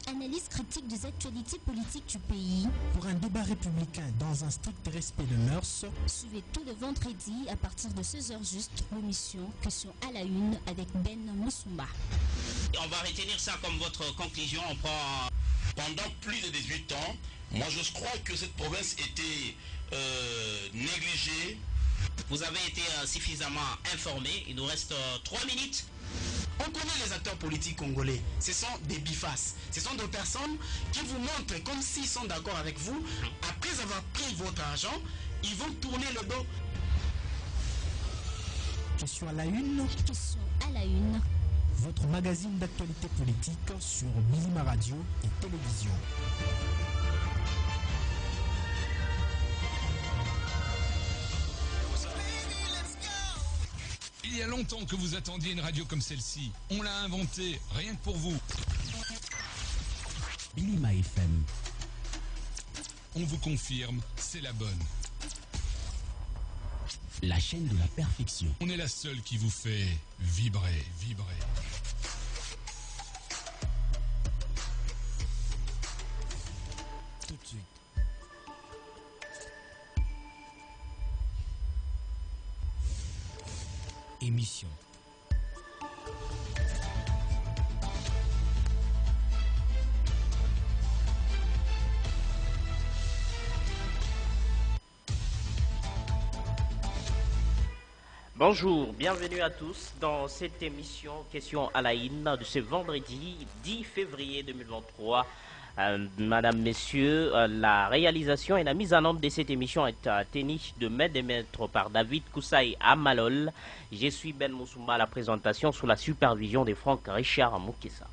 analyse critique des actualités politiques du pays. Pour un débat républicain dans un strict respect de mœurs. Suivez tous les vendredis à partir de 16h juste l'émission Question à la une avec Ben Moussouma. On va retenir ça comme votre conclusion. On prend pendant plus de 18 ans. Moi, je crois que cette province était négligée. Vous avez été suffisamment informé. Il nous reste 3 minutes. On connaît les acteurs politiques congolais. Ce sont des bifaces. Ce sont des personnes qui vous montrent comme s'ils sont d'accord avec vous. Après avoir pris votre argent, ils vont tourner le dos. Question à la une. Question à la une. Votre magazine d'actualité politique sur Bilima Radio et Télévision. Il y a longtemps que vous attendiez une radio comme celle-ci. On l'a inventée, rien que pour vous. Bilima FM. On vous confirme, c'est la bonne. La chaîne de la perfection. On est la seule qui vous fait vibrer, vibrer. Tout de suite. Émission. Bonjour, bienvenue à tous dans cette émission Question à la une de ce vendredi 10 février 2023. Madame, Messieurs, la réalisation et la mise en œuvre de cette émission est tenue de main de maître par David Koussaï Amalol. Je suis Ben Moussouma à la présentation sous la supervision de Franck Richard Moukessa.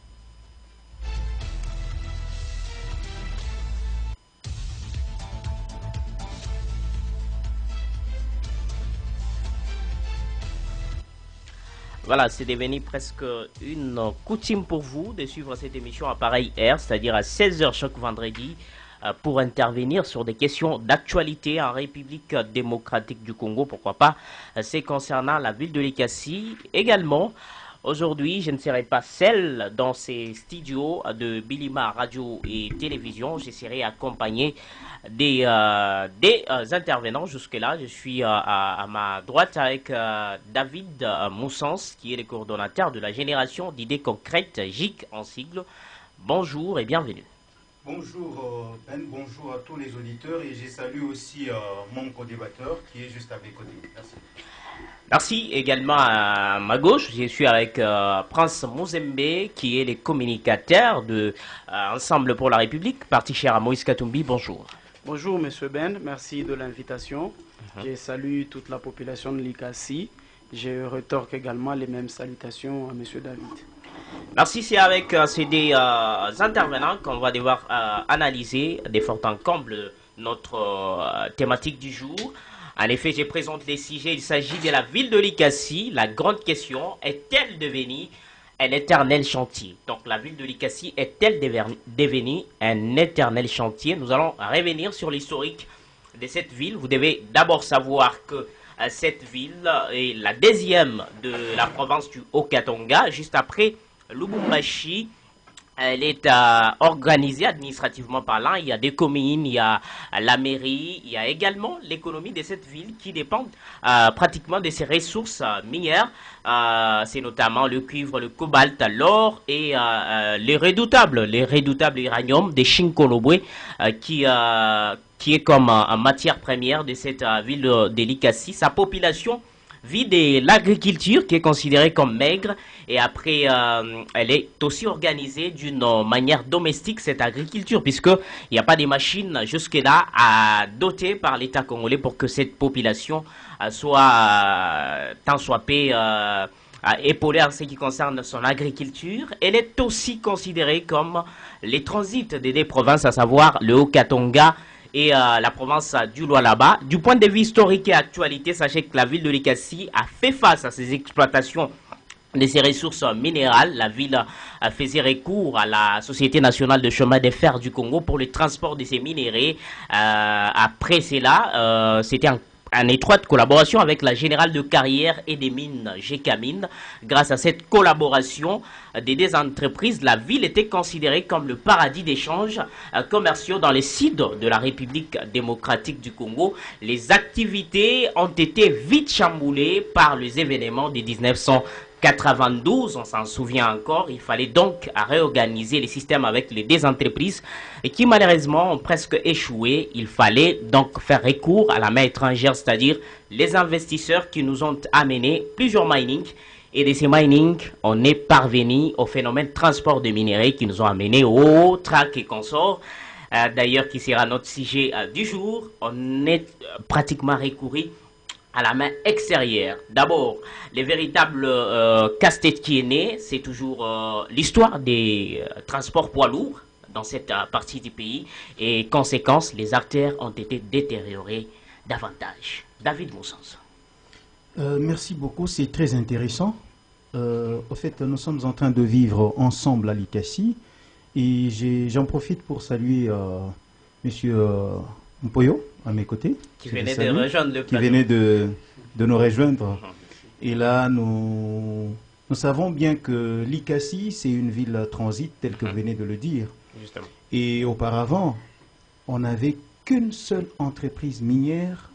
Voilà, c'est devenu presque une coutume pour vous de suivre cette émission à pareille heure, c'est-à-dire à 16h chaque vendredi, pour intervenir sur des questions d'actualité en République démocratique du Congo, pourquoi pas. C'est concernant la ville de Likasi également. Aujourd'hui, je ne serai pas seul dans ces studios de Bilima Radio et Télévision. Je serai accompagné des intervenants. Jusque-là, je suis à ma droite avec David Moussens, qui est le coordonnateur de la génération d'idées concrètes, GIC en sigle. Bonjour et bienvenue. Bonjour Ben, bonjour à tous les auditeurs et je salue aussi mon co-débatteur qui est juste à mes côtés. Merci. Merci également à ma gauche. Je suis avec Prince Mouzembe, qui est le communicateur de Ensemble pour la République, parti cher à Moïse Katumbi. Bonjour. Bonjour Monsieur Ben, merci de l'invitation. Je salue toute la population de Likasi. Je retorque également les mêmes salutations à Monsieur David. Merci, c'est avec ces des intervenants qu'on va devoir analyser des forts en comble notre thématique du jour. En effet, je présente les sujets. Il s'agit de la ville de Likasi. La grande question, est-elle devenue un éternel chantier? Donc, la ville de Likasi est-elle devenue un éternel chantier? Nous allons revenir sur l'historique de cette ville. Vous devez d'abord savoir que cette ville est la deuxième de la province du Haut-Katanga, juste après Lubumbashi. Elle est organisée administrativement parlant. Il y a des communes, il y a la mairie, il y a également l'économie de cette ville qui dépend pratiquement de ses ressources minières. C'est notamment le cuivre, le cobalt, l'or et les redoutables uranium des Chinkolobwe qui est comme matière première de cette ville de Likasi. Sa population vit de l'agriculture qui est considérée comme maigre et après elle est aussi organisée d'une manière domestique cette agriculture puisqu'il n'y a pas de machines jusque-là à doter par l'État congolais pour que cette population soit tant soit peu épaulée en ce qui concerne son agriculture. Elle est aussi considérée comme les transits des deux provinces, à savoir le Haut-Katanga et la province du Lualaba. Du point de vue historique et actualité, sachez que la ville de Likasi a fait face à ces exploitations de ses ressources minérales. La ville faisait recours à la Société nationale de chemin de fer du Congo pour le transport de ces minéraux. Après cela, c'était en étroite collaboration avec la Générale de Carrière et des Mines, GECAMINE. Grâce à cette collaboration des deux entreprises, la ville était considérée comme le paradis d'échanges commerciaux dans les sites de la République démocratique du Congo. Les activités ont été vite chamboulées par les événements de 1992, on s'en souvient encore. Il fallait donc réorganiser les systèmes avec les deux entreprises et qui malheureusement ont presque échoué. Il fallait donc faire recours à la main étrangère, c'est-à-dire les investisseurs qui nous ont amené plusieurs minings. Et de ces minings, on est parvenu au phénomène de transport de minerais qui nous ont amené au track et consorts. D'ailleurs, qui sera notre sujet du jour. On est pratiquement recouru à la main extérieure. D'abord, les véritables casse-tête qui est né, c'est toujours l'histoire des transports poids lourds dans cette partie du pays. Et conséquence, les artères ont été détériorées davantage. David Moussens. Merci beaucoup, c'est très intéressant. Au fait, nous sommes en train de vivre ensemble à l'ICACI et j'en profite pour saluer Monsieur Mpoyo à mes côtés. Qui venait de rejoindre le plateau. Qui venait de nous rejoindre. Et là, nous savons bien que l'ICACI, c'est une ville transit, telle que vous venez de le dire. Justement. Et auparavant, on n'avait qu'une seule entreprise minière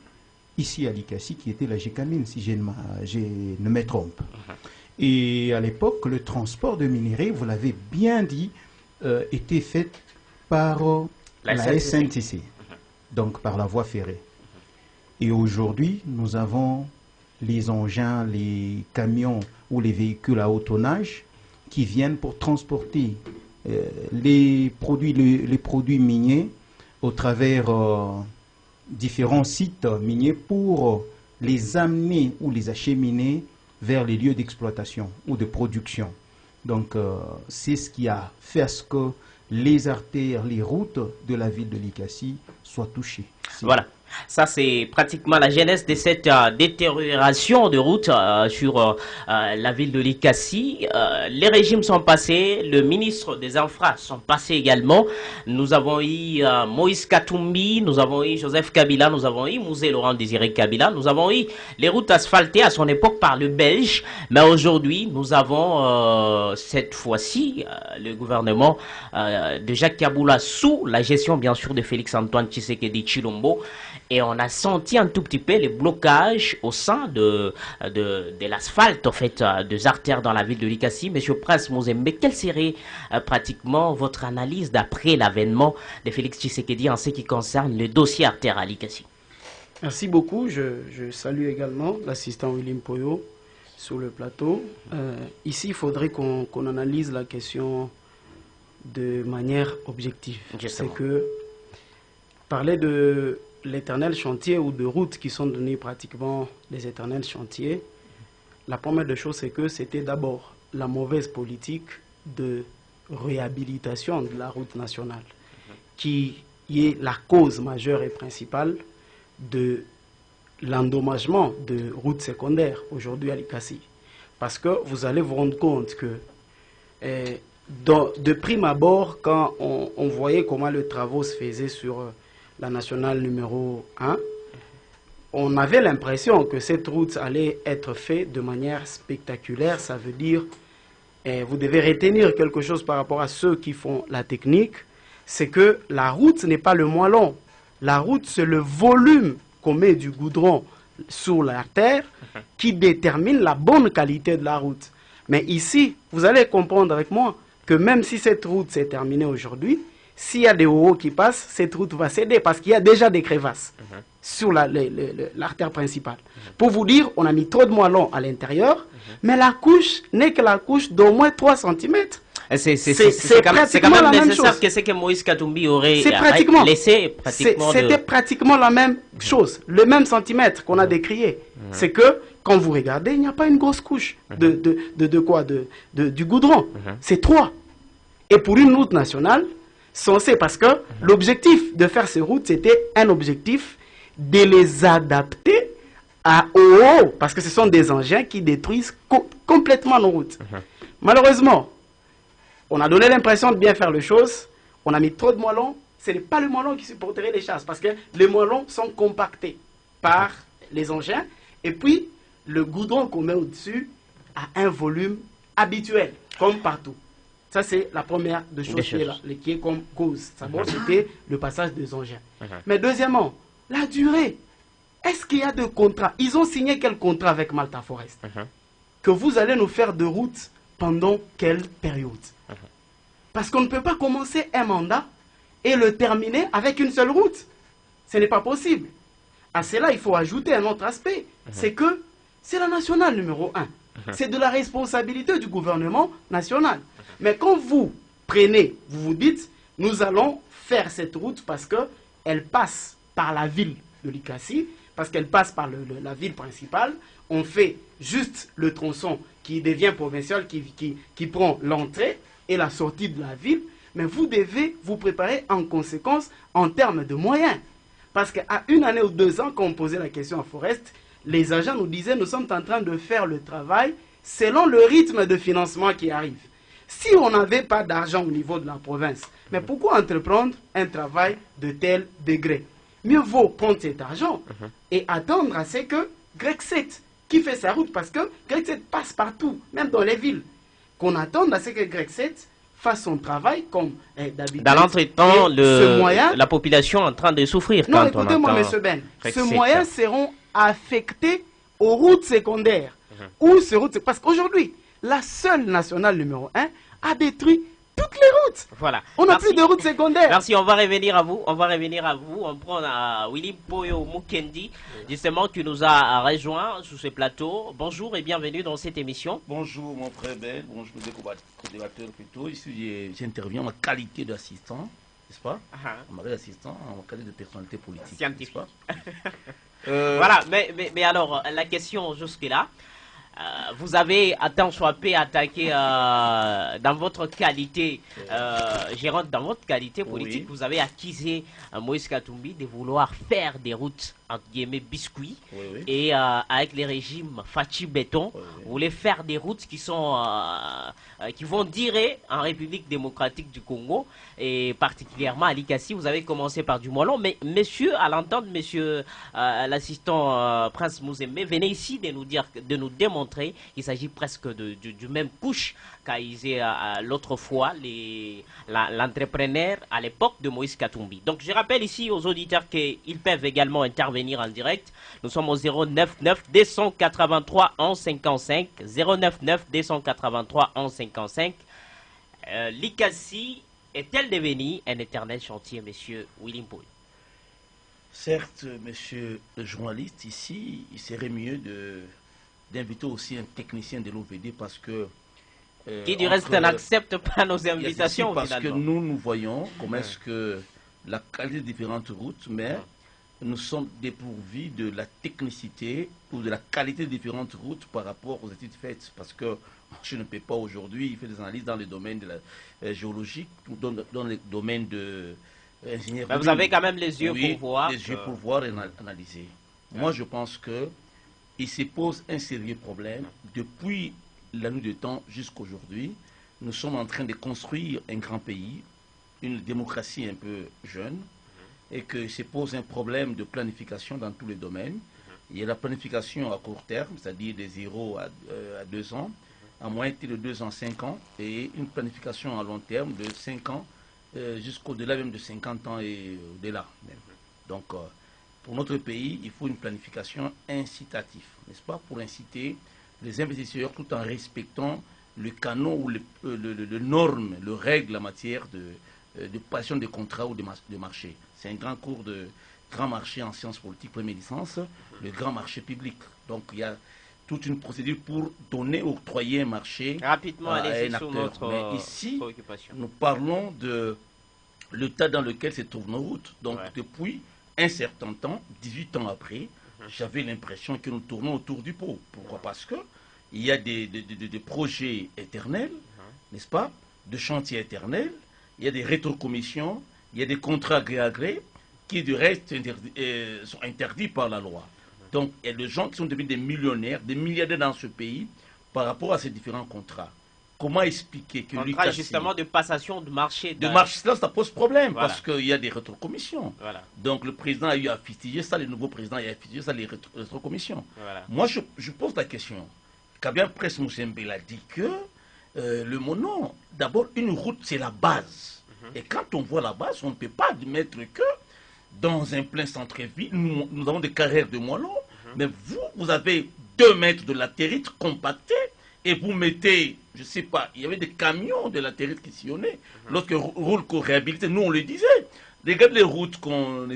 ici à l'ICACI, qui était la GECAMINE, si je ne me trompe. Et à l'époque, le transport de minerais, vous l'avez bien dit, était fait par la SNTC, donc par la voie ferrée. Et aujourd'hui, nous avons les engins, les camions ou les véhicules à haut tonnage qui viennent pour transporter les produits miniers au travers différents sites miniers pour les amener ou les acheminer vers les lieux d'exploitation ou de production. Donc, c'est ce qui a fait à ce que les artères, les routes de la ville de l'ICACI soient touchées. Voilà. Ça, c'est pratiquement la genèse de cette détérioration de route sur la ville de l'ICACI. Les régimes sont passés, le ministre des Infras sont passés également. Nous avons eu Moïse Katumbi, nous avons eu Joseph Kabila, nous avons eu Mouzé Laurent Désiré Kabila, nous avons eu les routes asphaltées à son époque par le Belge. Mais aujourd'hui, nous avons cette fois-ci le gouvernement de Jacques Kaboula sous la gestion bien sûr de Félix-Antoine Tshisekedi Tshilombo. Et on a senti un tout petit peu les blocages au sein de l'asphalte, en fait, des artères dans la ville de l'ICACI. Monsieur Prince Mozembe, quelle serait pratiquement votre analyse d'après l'avènement de Félix Tshisekedi en ce qui concerne le dossier artère à l'ICACI? Merci beaucoup. Je salue également l'assistant William Poyo sur le plateau. Ici, il faudrait qu'on analyse la question de manière objective. C'est que parler de l'éternel chantier ou de routes qui sont devenues pratiquement les éternels chantiers, la première des choses, c'est que c'était d'abord la mauvaise politique de réhabilitation de la route nationale qui est la cause majeure et principale de l'endommagement de routes secondaires aujourd'hui à l'ICACI. Parce que vous allez vous rendre compte que de prime abord, quand on voyait comment le travaux se faisait sur la nationale numéro 1, on avait l'impression que cette route allait être faite de manière spectaculaire. Ça veut dire, vous devez retenir quelque chose par rapport à ceux qui font la technique, c'est que la route n'est pas le moellon. La route, c'est le volume qu'on met du goudron sur l'artère qui détermine la bonne qualité de la route. Mais ici, vous allez comprendre avec moi que même si cette route s'est terminée aujourd'hui, s'il y a des hauts qui passent, cette route va céder parce qu'il y a déjà des crevasses sur l'artère principale. Pour vous dire, on a mis trop de moellons à l'intérieur, mais la couche n'est que la couche d'au moins 3 cm. C'est quand même nécessaire que ce que Moïse Katumbi aurait laissé pratiquement. C'était pratiquement la même chose, le même centimètre qu'on a décrié. C'est que quand vous regardez, il n'y a pas une grosse couche du goudron. C'est 3. Et pour une route nationale, censé, parce que l'objectif de faire ces routes, c'était un objectif de les adapter au haut, parce que ce sont des engins qui détruisent complètement nos routes. Malheureusement, on a donné l'impression de bien faire les choses, on a mis trop de moellons, ce n'est pas le moellon qui supporterait les chasses, parce que les moellons sont compactés par les engins, et puis le goudron qu'on met au-dessus a un volume habituel, comme partout. Ça, c'est la première des choses qui est comme cause. D'abord, c'était le passage des engins. Mais deuxièmement, la durée. Est-ce qu'il y a de contrats? Ils ont signé quel contrat avec Malta Forest? Que vous allez nous faire de route pendant quelle période? Parce qu'on ne peut pas commencer un mandat et le terminer avec une seule route. Ce n'est pas possible. À cela, il faut ajouter un autre aspect. C'est que c'est la nationale numéro 1. C'est de la responsabilité du gouvernement national. Mais quand vous prenez, vous vous dites, nous allons faire cette route parce qu'elle passe par la ville de Likasi, parce qu'elle passe par la ville principale, on fait juste le tronçon qui devient provincial, qui prend l'entrée et la sortie de la ville, mais vous devez vous préparer en conséquence en termes de moyens. Parce qu'à 1 année ou 2 ans, quand on posait la question à Forest, les agents nous disaient, nous sommes en train de faire le travail selon le rythme de financement qui arrive. Si on n'avait pas d'argent au niveau de la province, mais pourquoi entreprendre un travail de tel degré? Mieux vaut prendre cet argent et attendre à ce que Grexet, qui fait sa route, parce que Grexet passe partout, même dans les villes, qu'on attende à ce que Grexet fasse son travail comme d'habitude. Dans l'entretemps, la population est en train de souffrir. Non, écoutez-moi, M. Ben, ce moyen seront affectés aux routes secondaires. Parce qu'aujourd'hui, la seule nationale numéro 1 a détruit toutes les routes. Voilà. On n'a plus de routes secondaires. Merci, on va revenir à vous. On prend à Willy Poyo Mukendi, justement, qui nous a rejoint sur ce plateau. Bonjour et bienvenue dans cette émission. Bonjour mon frère Ben, bonjour les co-débatteurs plutôt. Ici, j'interviens en qualité d'assistant, n'est-ce pas? En qualité d'assistant, en qualité de personnalité politique. Scientifique. Voilà, mais alors, la question jusque-là. Vous avez, tant soit peu, attaqué dans votre qualité gérante, dans votre qualité politique, vous avez accusé Moïse Katumbi de vouloir faire des routes entre guillemets biscuits et avec les régimes Fachi Béton, vous voulez faire des routes qui vont durer en République démocratique du Congo et particulièrement à Likasi. Vous avez commencé par du Molon, mais monsieur, à l'entendre, monsieur l'assistant Prince Mouzembe, venez ici de nous démontrer qu'il s'agit presque du même couche qu'a usé l'autre fois l'entrepreneur à l'époque de Moïse Katumbi. Donc je rappelle ici aux auditeurs qu'ils peuvent également intervenir en direct. Nous sommes au 099 283 11 55 099 283 11 55. Likasi est-elle devenue un éternel chantier, monsieur William Poy? Certes, monsieur le journaliste, ici, il serait mieux d'inviter aussi un technicien de l'OVD parce que... qui du reste n'accepte pas nos invitations. Parce que nous voyons comment est-ce que la qualité des différentes routes, mais nous sommes dépourvus de la technicité ou de la qualité des différentes routes par rapport aux études faites. Parce que je ne peux pas aujourd'hui faire des analyses dans le domaine de la géologie, dans le domaine de l'ingénierie. Vous avez quand même les yeux pour voir. Les yeux pour voir et analyser. Moi, je pense que il se pose un sérieux problème. Depuis la nuit de temps jusqu'aujourd'hui, nous sommes en train de construire un grand pays, une démocratie un peu jeune, et que se pose un problème de planification dans tous les domaines. Il y a la planification à court terme, c'est-à-dire de 0 à 2 ans, à moyen de 2 ans, 5 ans, et une planification à long terme de 5 ans jusqu'au-delà même de 50 ans et au-delà. Donc, pour notre pays, il faut une planification incitative, n'est-ce pas, pour inciter les investisseurs tout en respectant le canon ou le norme, le règle en matière de passion des contrats ou de marché. C'est un grand cours de grand marché en sciences politiques, première licence, le grand marché public. Donc il y a toute une procédure pour donner, octroyer un marché rapidement à un acteur. Mais ici, nous parlons de l'état dans lequel se trouvent nos routes. Donc depuis un certain temps, 18 ans après, j'avais l'impression que nous tournons autour du pot. Pourquoi? Parce que il y a des projets éternels, n'est-ce pas, de chantiers éternels, il y a des rétrocommissions, il y a des contrats gré à gré qui du reste sont interdits par la loi. Donc il y a des gens qui sont devenus des millionnaires, des milliardaires dans ce pays par rapport à ces différents contrats. Comment expliquer que Contrat justement de passation de marché. De marché, ça pose problème Voilà. parce qu'il y a des rétrocommissions. Voilà. Donc le président a eu à fustiger ça, le nouveau président a eu à fustiger ça, les rétrocommissions. Voilà. Moi, je pose la question. Kabien Presse Moussembé a dit que le monon, d'abord, une route, c'est la base. Et quand on voit la base, on ne peut pas admettre que dans un plein centre-ville, nous avons des carrières de moellons, mais vous avez 2 mètres de latérite compactée et vous mettez, je ne sais pas, il y avait des camions de latérite qui sillonnaient. Lorsque roule qu'on réhabilitait, nous on le disait. Regarde les routes qu'on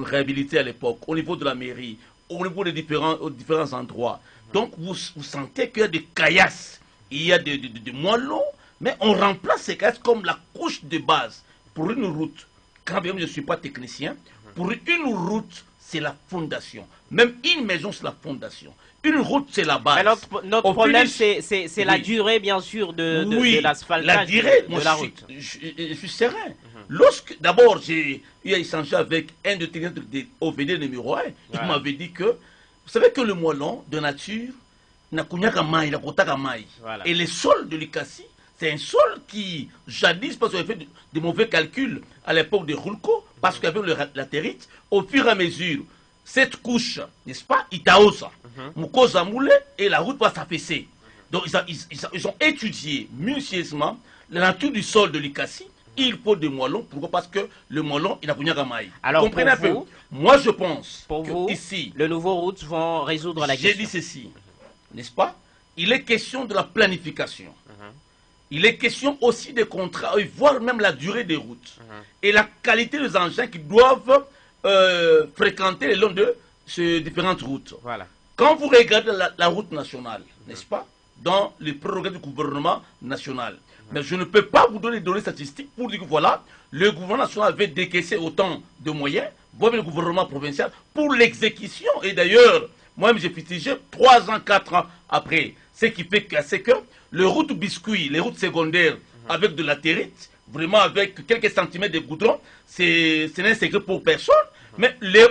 réhabilitait à l'époque, au niveau de la mairie, au niveau des différents endroits. Donc vous sentez qu'il y a des caillasses, il y a des moellons, mais on remplace ces caillasses comme la couche de base pour une route. Quand bien je ne suis pas technicien, pour une route, c'est la fondation. Même une maison, c'est la fondation. Une route, c'est la base. Mais notre problème, c'est la durée, bien sûr, de l'asphaltage la durée, de la route. Je suis serein. Lorsque, d'abord, j'ai eu à échanger avec un de tes OVD numéro 1, il m'avait dit que, vous savez que le moellon, de nature, n'a pas maï, n'a pas maï. Et les sols de l'Ikassi, c'est un sol qui, jadis, parce qu'on avait fait de mauvais calculs à l'époque de Rulco, parce qu'avec le latérite, au fur et à mesure, cette couche, n'est-ce pas, Itaosa, Mukosa Moule, et la route va s'affaisser. Donc ils ont étudié minutieusement la nature du sol de l'Ikassi. Il faut des moellons. Pourquoi? Parce que le moellon, il n'a pas de maï. Alors, comprenez un peu. Moi, je pense pour que vous, ici, le nouveau route vont résoudre la question. J'ai dit ceci, n'est-ce pas? Il est question de la planification. Il est question aussi des contrats, voire même la durée des routes. Et la qualité des engins qui doivent fréquenter le long de ces différentes routes. Voilà. Quand vous regardez la route nationale, n'est-ce pas, dans les prérogatives du gouvernement national, mais je ne peux pas vous donner des données statistiques pour dire que voilà, le gouvernement national avait décaissé autant de moyens, voire le gouvernement provincial, pour l'exécution. Et d'ailleurs, moi-même j'ai fustigé 3 ans, 4 ans après. Ce qui fait que c'est que les routes biscuits, les routes secondaires avec de latérite, vraiment avec quelques centimètres de goudron, ce n'est un secret pour personne. Mais les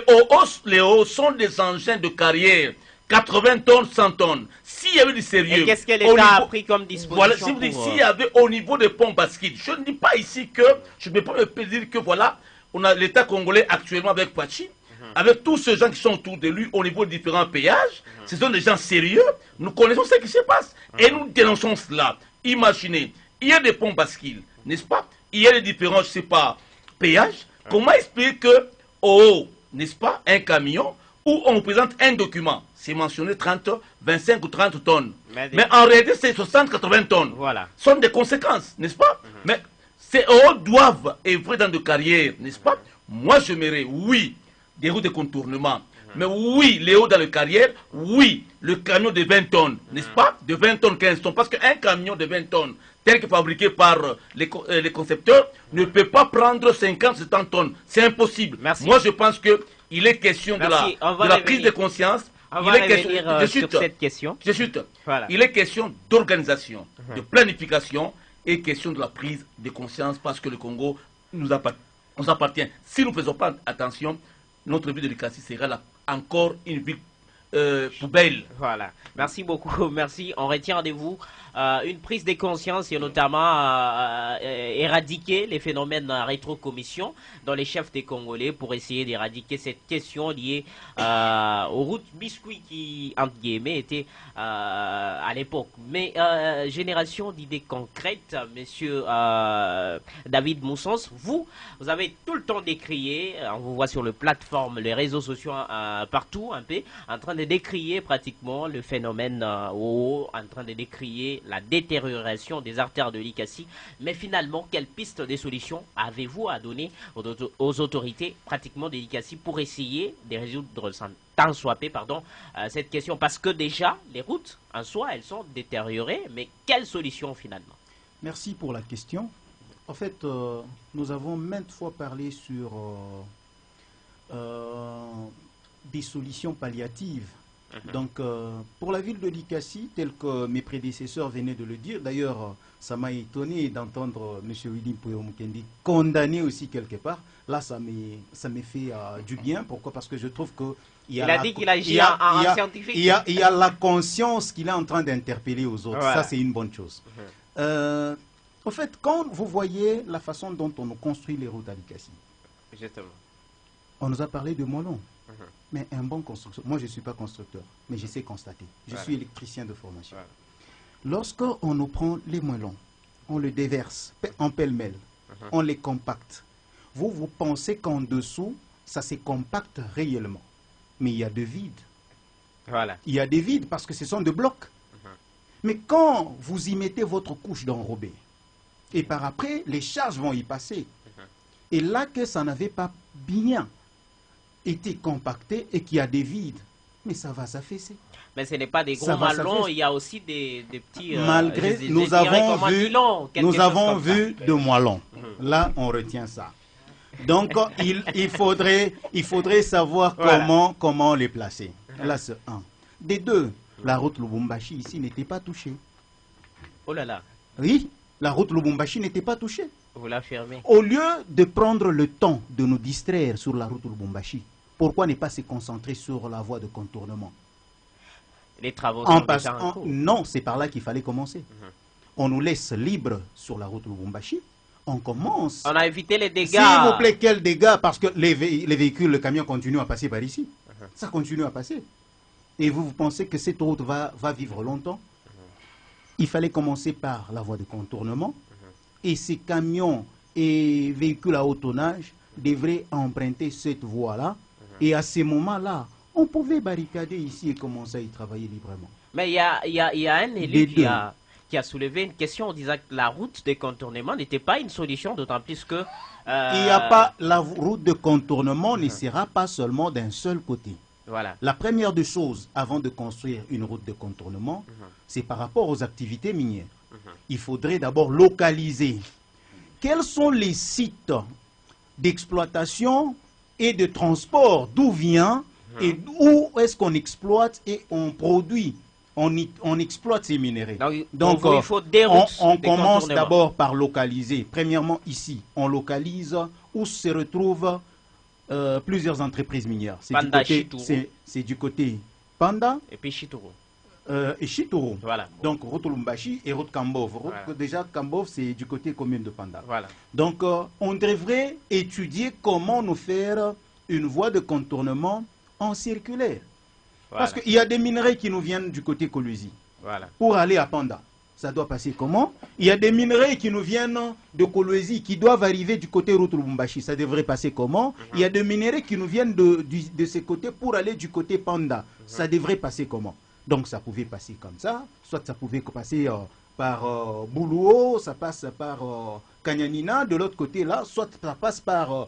hauts sont des engins de carrière, 80 tonnes, 100 tonnes. S'il y avait du sérieux... Et qu'est-ce que l'État a pris comme disposition? Voilà, s'il y avait au niveau des ponts basquides, je ne dis pas ici que, je ne peux pas me dire que voilà, on a l'État congolais actuellement avec Pachi, avec tous ces gens qui sont autour de lui au niveau des différents péages, ce sont des gens sérieux, nous connaissons ce qui se passe et nous dénonçons cela. Imaginez, il y a des ponts basquides, n'est-ce pas? Il y a des différents, je ne sais pas, péages. Comment expliquer que, n'est-ce pas, un camion où on présente un document, c'est mentionné 30, 25 ou 30 tonnes. Mais en réalité, c'est 60, 80 tonnes. Voilà. Ce sont des conséquences, n'est-ce pas? Mais ces hauts doivent œuvrer dans de carrières, n'est-ce pas? Moi, j'aimerais, oui, des routes de contournement. Mais oui, les hauts dans les carrières, oui, le camion de 20 tonnes, n'est-ce pas? De 20 tonnes, 15 tonnes. Parce qu'un camion de 20 tonnes, tel que fabriqué par les concepteurs, ne peut pas prendre 50, 70 tonnes. C'est impossible. Merci. Moi, je pense qu'il est question de la prise de conscience. On va revenir sur cette question. Voilà. Il est question d'organisation, de planification et question de la prise de conscience parce que le Congo nous appartient. Si nous ne faisons pas attention, notre ville de l'Ikassi sera encore une ville poubelle. Voilà. Merci beaucoup. Merci. On retient de vous une prise de conscience et notamment éradiquer les phénomènes de rétrocommission dans les chefs des Congolais pour essayer d'éradiquer cette question liée aux routes biscuits qui, entre guillemets, étaient à l'époque. Mais génération d'idées concrètes, monsieur David Moussons, vous avez tout le temps décrié, on vous voit sur les plateformes, les réseaux sociaux partout un peu, en train de décrier pratiquement le phénomène en train de décrier la détérioration des artères de l'Ikassi. Mais finalement, quelle piste de solution avez-vous à donner aux autorités pratiquement de l'Ikassi pour essayer de résoudre tant soit peu, cette question? Parce que déjà, les routes en soi, elles sont détériorées. Mais quelle solution finalement? Merci pour la question. En fait, nous avons maintes fois parlé sur des solutions palliatives. Donc, pour la ville de l'Ikassi, tel que mes prédécesseurs venaient de le dire, d'ailleurs, ça m'a étonné d'entendre M. Willy Mpoyo-Mukendi condamné aussi quelque part. Là, ça me fait du bien. Pourquoi? Parce que je trouve que il a dit qu'il agit en scientifique. Il y a la conscience qu'il est en train d'interpeller aux autres. Voilà. Ça, c'est une bonne chose. En fait, quand vous voyez la façon dont on construit les routes à Likasi, on nous a parlé de moellons. Mais un bon constructeur, moi je ne suis pas constructeur, mais je sais constater. Je suis électricien de formation. Lorsqu'on nous prend les moellons, on le déverse en pêle-mêle, on les compacte. Vous pensez qu'en dessous, ça se compacte réellement. Mais il y a de vides. Voilà. Il y a des vides parce que ce sont des blocs. Mais quand vous y mettez votre couche d'enrobé, et par après, les charges vont y passer. Et là que ça n'avait pas bien été compacté et qu'il y a des vides, mais ça va s'affaisser. Mais ce n'est pas des gros malons, il y a aussi des petits... Malgré, nous avons vu de moellons. Là, on retient ça. Donc, il faudrait savoir comment les placer. Là, c'est un. Des deux, la route Lubumbashi ici n'était pas touchée. Oh là là. Oui, la route Lubumbashi n'était pas touchée. Vous l'affirmez. Au lieu de prendre le temps de nous distraire sur la route Lubumbashi, pourquoi ne pas se concentrer sur la voie de contournement? Les travaux sont déjà en cours. Non, c'est par là qu'il fallait commencer. On nous laisse libre sur la route Lubumbashi. On commence. On a évité les dégâts. S'il vous plaît, quels dégâts? Parce que les véhicules, le camion continue à passer par ici. Ça continue à passer. Et vous pensez que cette route va vivre longtemps? Il fallait commencer par la voie de contournement. Et ces camions et véhicules à haut tonnage devraient emprunter cette voie-là. Et à ce moment-là, on pouvait barricader ici et commencer à y travailler librement. Mais il y a un élu qui a soulevé une question en disant que la route de contournement n'était pas une solution, d'autant plus que... Il n'y a pas... La route de contournement ne sera pas seulement d'un seul côté. Voilà. La première des choses, avant de construire une route de contournement, c'est par rapport aux activités minières. Il faudrait d'abord localiser quels sont les sites d'exploitation et de transport, d'où vient et où est-ce qu'on exploite et on produit, on exploite ces minéraux. Donc il faut des routes, on commence d'abord par localiser. Premièrement ici, on localise où se retrouvent plusieurs entreprises minières. C'est du côté Panda et puis Chituru. Et Chituru. Voilà. Donc route Lumbashi et route Kambov. Voilà. Déjà Kambov c'est du côté commune de Panda. Voilà. Donc on devrait étudier comment nous faire une voie de contournement en circulaire. Voilà. Parce qu'il y a des minerais qui nous viennent du côté Kolwezi. Voilà. Pour aller à Panda. Ça doit passer comment? Il y a des minerais qui nous viennent de Kolwezi qui doivent arriver du côté route Lubumbashi. Ça devrait passer comment? Il y a des minerais qui nous viennent de ces côtés pour aller du côté Panda. Ça devrait passer comment? Donc ça pouvait passer comme ça. Soit ça pouvait passer par Boulouo, ça passe par Kanyanina, de l'autre côté là. Soit ça passe par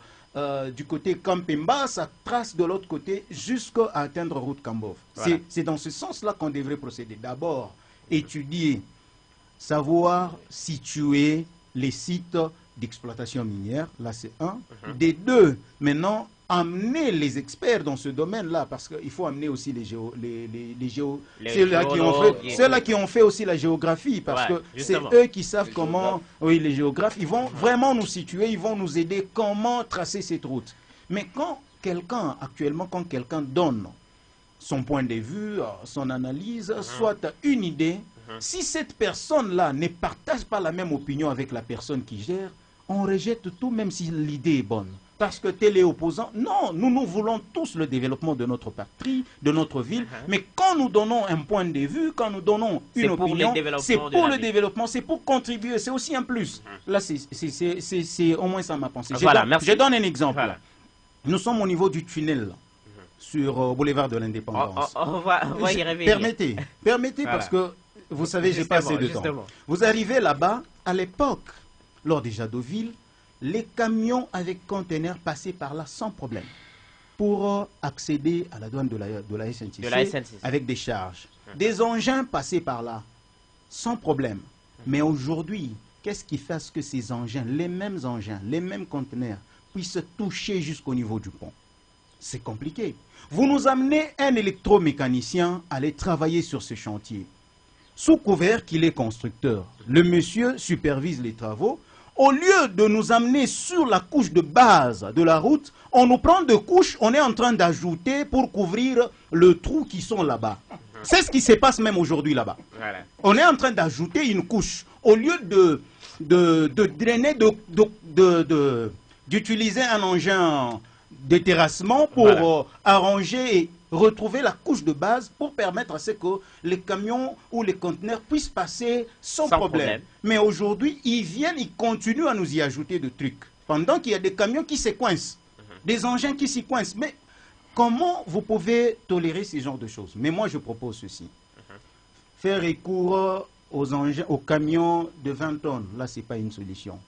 du côté Kampemba, ça trace de l'autre côté jusqu'à atteindre route Kambov. Voilà. C'est dans ce sens-là qu'on devrait procéder. D'abord, étudier, savoir situer les sites d'exploitation minière, là c'est un. Des deux, maintenant, amener les experts dans ce domaine-là, parce qu'il faut amener aussi ceux-là qui ont fait aussi la géographie, parce que c'est eux qui savent comment, les géographes, ils vont vraiment nous situer, ils vont nous aider comment tracer cette route. Mais quand quelqu'un donne son point de vue, son analyse, soit une idée, si cette personne-là ne partage pas la même opinion avec la personne qui gère, on rejette tout même si l'idée est bonne. Parce que tel est opposant. Non, nous voulons tous le développement de notre patrie, de notre ville. Mais quand nous donnons un point de vue, quand nous donnons une opinion, c'est pour le développement, c'est pour contribuer, c'est aussi un plus. Là, c'est au moins ça ma pensée. Voilà, je donne un exemple. Voilà. Nous sommes au niveau du tunnel sur Boulevard de l'Indépendance. On va y revenir. Permettez voilà. Parce que vous savez, j'ai pas assez de temps. Vous arrivez là-bas, à l'époque, lors des Jadoville, les camions avec conteneurs passaient par là sans problème pour accéder à la douane de la SNCC avec des charges. Des engins passaient par là sans problème. Mais aujourd'hui, qu'est-ce qui fait que ces engins, les mêmes conteneurs, puissent toucher jusqu'au niveau du pont? C'est compliqué. Vous nous amenez un électromécanicien à aller travailler sur ce chantier. Sous couvert qu'il est constructeur, le monsieur supervise les travaux. Au lieu de nous amener sur la couche de base de la route, on nous prend deux couches, on est en train d'ajouter pour couvrir le trou qui sont là-bas. C'est ce qui se passe même aujourd'hui là-bas. Voilà. On est en train d'ajouter une couche. Au lieu de drainer, d'utiliser un engin de terrassement pour arranger et retrouver la couche de base pour permettre à ce que les camions ou les conteneurs puissent passer sans problème. Mais aujourd'hui, ils viennent, ils continuent à nous y ajouter de trucs. Pendant qu'il y a des camions qui se coincent, des engins qui s'y coincent. Mais comment vous pouvez tolérer ce genre de choses? Mais moi, je propose ceci. Faire recours aux engins, aux camions de 20 tonnes, là, ce n'est pas une solution.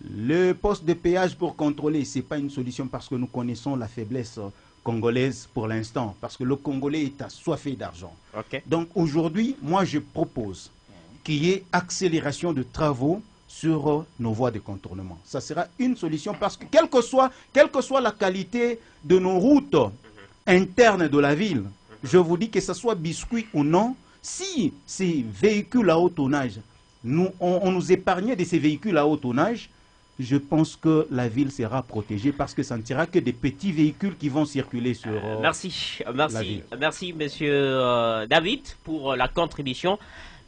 Le poste de péage pour contrôler, ce n'est pas une solution parce que nous connaissons la faiblesse congolaise pour l'instant, parce que le Congolais est assoiffé d'argent. Donc aujourd'hui, moi, je propose qu'il y ait accélération de travaux sur nos voies de contournement. Ça sera une solution parce que quelle que soit la qualité de nos routes internes de la ville, je vous dis que ce soit biscuit ou non, si ces véhicules à haut tonnage, on nous épargnait de ces véhicules à haut tonnage, je pense que la ville sera protégée parce que ça ne sera que des petits véhicules qui vont circuler sur Merci, monsieur David, pour la contribution.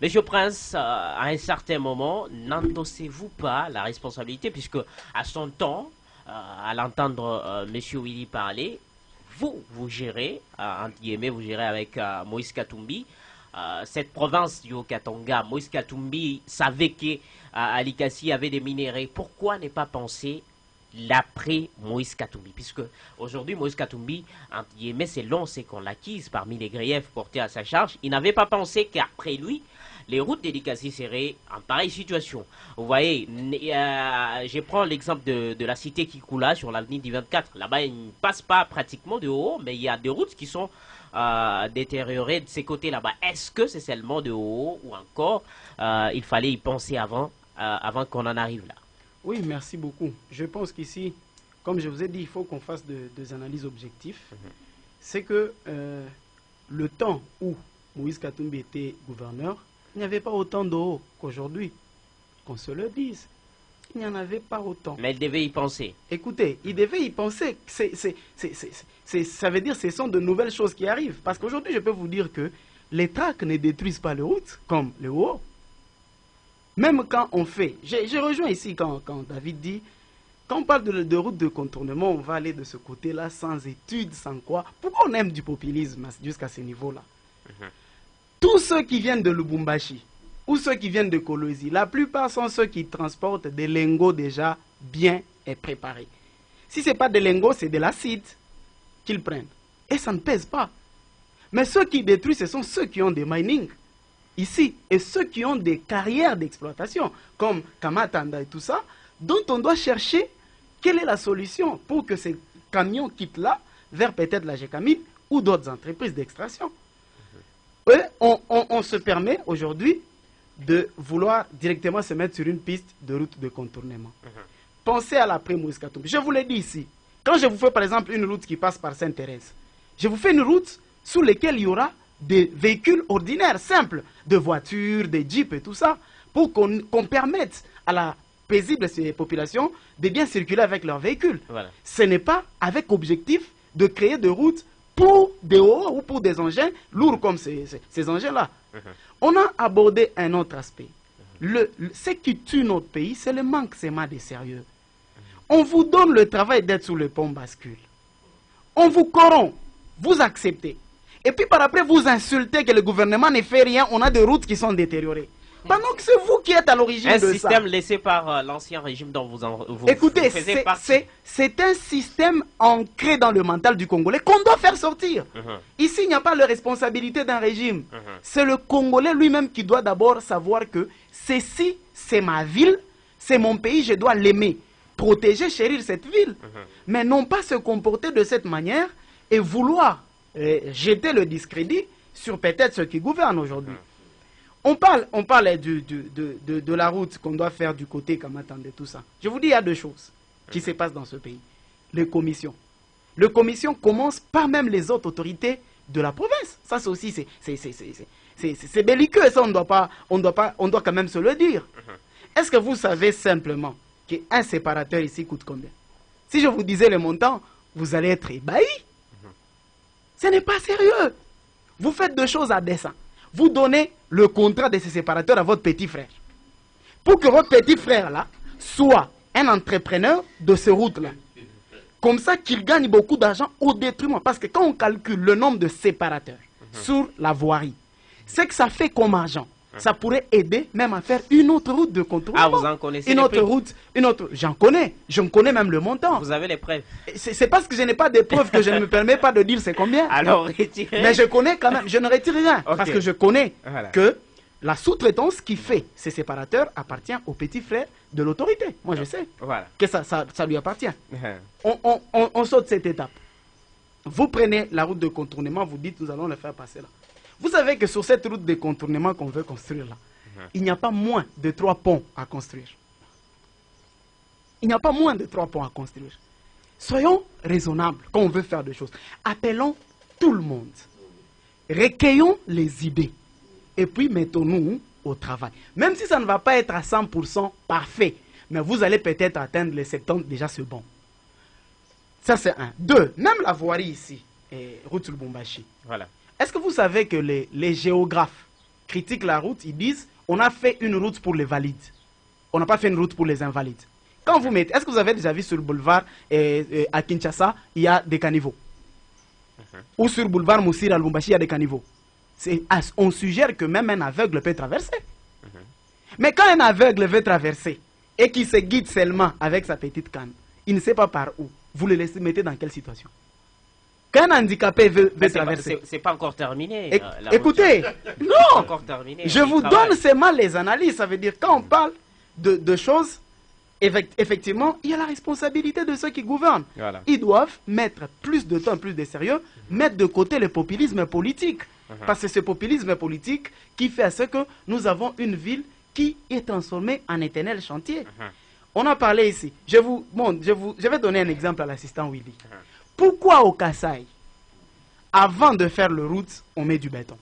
Monsieur Prince, à un certain moment, n'endossez-vous pas la responsabilité, puisque à son temps, à l'entendre monsieur Willy parler, vous gérez, entre guillemets, vous gérez avec Moïse Katumbi, cette province du Haut-Katanga. Moïse Katumbi savait qu'Ali Kassi avait des minéraux. Pourquoi ne pas penser l'après Moïse Katumbi? Puisque aujourd'hui, Moïse Katumbi, entre guillemets, c'est long, c'est qu'on l'acquise parmi les griefs portés à sa charge. Il n'avait pas pensé qu'après lui, les routes d'Ali Kassi seraient en pareille situation. Vous voyez, je prends l'exemple de la cité Kikula sur l'avenue du 24. Là-bas, il ne passe pas pratiquement de haut, mais il y a des routes qui sont détériorées de ces côtés là-bas. Est-ce que c'est seulement de haut ou encore il fallait y penser avant qu'on en arrive là? Oui, merci beaucoup. Je pense qu'ici, comme je vous ai dit, il faut qu'on fasse des analyses objectives. C'est que le temps où Moïse Katumbi était gouverneur, il n'y avait pas autant d'eau qu'aujourd'hui. Qu'on se le dise. Il n'y en avait pas autant. Mais il devait y penser. Écoutez, il devait y penser. Ça veut dire que ce sont de nouvelles choses qui arrivent. Parce qu'aujourd'hui, je peux vous dire que les tracts ne détruisent pas les routes comme le haut. Même quand on fait... Je rejoins ici quand David dit, quand on parle de route de contournement, on va aller de ce côté-là sans études, sans quoi. Pourquoi on aime du populisme jusqu'à ce niveau-là? Tous ceux qui viennent de Lubumbashi ou ceux qui viennent de Kolwezi, la plupart sont ceux qui transportent des lingots déjà bien et préparés. Si ce n'est pas des lingots, c'est de l'acide qu'ils prennent. Et ça ne pèse pas. Mais ceux qui détruisent, ce sont ceux qui ont des mining ici et ceux qui ont des carrières d'exploitation, comme Kamatanda et tout ça, dont on doit chercher quelle est la solution pour que ces camions quittent là vers peut-être la Gécamine ou d'autres entreprises d'extraction. Et on se permet aujourd'hui de vouloir directement se mettre sur une piste de route de contournement. Pensez à l'après Moïse Katumbi. Je vous l'ai dit ici. Quand je vous fais par exemple une route qui passe par Sainte-Thérèse, je vous fais une route sous laquelle il y aura des véhicules ordinaires, simples, de voitures, des jeeps et tout ça, pour qu'on permette à la paisible population de bien circuler avec leurs véhicules. Voilà. Ce n'est pas avec objectif de créer des routes pour des hauts ou pour des engins lourds comme ces engins-là. On a abordé un autre aspect. Ce qui tue notre pays, c'est le manque seulement de sérieux. On vous donne le travail d'être sous le pont bascule. On vous corrompt, vous acceptez. Et puis par après, vous insultez que le gouvernement ne fait rien, on a des routes qui sont détériorées. Pendant que c'est vous qui êtes à l'origine de ça. Un système laissé par l'ancien régime dont vous Écoutez, faisiez partie. C'est un système ancré dans le mental du Congolais qu'on doit faire sortir. Ici, il n'y a pas la responsabilité d'un régime. C'est le Congolais lui-même qui doit d'abord savoir que ceci, c'est ma ville, c'est mon pays, je dois l'aimer. Protéger, chérir cette ville. Mais non pas se comporter de cette manière et vouloir jeter le discrédit sur peut-être ceux qui gouvernent aujourd'hui. On parle de la route qu'on doit faire du côté Kamatanda et tout ça. Je vous dis, il y a deux choses qui se passent dans ce pays. Les commissions. Les commissions commencent par même les autres autorités de la province. Ça, c'est aussi, c'est belliqueux. Ça, on doit quand même se le dire. Est-ce que vous savez simplement qu'un séparateur ici coûte combien? Si je vous disais le montant, vous allez être ébahi. Ce n'est pas sérieux. Vous faites deux choses à dessein. Vous donnez le contrat de ces séparateurs à votre petit frère. Pour que votre petit frère là soit un entrepreneur de ces routes-là. Comme ça qu'il gagne beaucoup d'argent au détriment. Parce que quand on calcule le nombre de séparateurs sur la voirie, c'est que ça fait comme argent. Ça pourrait aider même à faire une autre route de contournement. Ah, vous en connaissez une les autre prix? route, une autre. J'en connais. Je connais même le montant. Vous avez les preuves? C'est parce que je n'ai pas de preuves que je ne me permets pas de dire c'est combien. Alors, retirez. Mais je connais quand même. Je ne retire rien. Ok. Parce que je connais Voilà. que la sous-traitance qui fait ces séparateurs appartient au petit frère de l'autorité. Moi, je sais Voilà. que ça lui appartient. On saute cette étape. Vous prenez la route de contournement, vous dites nous allons le faire passer là. Vous savez que sur cette route de contournement qu'on veut construire là, il n'y a pas moins de 3 ponts à construire. Il n'y a pas moins de 3 ponts à construire. Soyons raisonnables quand on veut faire des choses. Appelons tout le monde. Recueillons les idées. Et puis mettons-nous au travail. Même si ça ne va pas être à 100% parfait, mais vous allez peut-être atteindre les 70, déjà c'est bon. Ça c'est un. 2, même la voirie ici, route Lubumbashi. Voilà. Est-ce que vous savez que les géographes critiquent la route, ils disent on a fait une route pour les valides. On n'a pas fait une route pour les invalides. Quand vous mettez, est-ce que vous avez déjà vu sur le boulevard à Kinshasa, il y a des caniveaux? Ou sur le boulevard Moussir à Lubumbashi, il y a des caniveaux. On suggère que même un aveugle peut traverser. Mais quand un aveugle veut traverser et qu'il se guide seulement avec sa petite canne, il ne sait pas par où, vous le laissez mettez dans quelle situation? Quand un handicapé veut traverser... C'est pas encore terminé. Écoutez, non, encore terminé, je vous donne seulement les analyses. Ça veut dire quand on parle de choses, effectivement, il y a la responsabilité de ceux qui gouvernent. Voilà. Ils doivent mettre plus de temps, plus de sérieux, mettre de côté le populisme politique. Parce que c'est ce populisme politique qui fait à ce que nous avons une ville qui est transformée en éternel chantier. On a parlé ici. Je vais donner un exemple à l'assistant Willy. Pourquoi au Kasaï, avant de faire le route, on met du béton?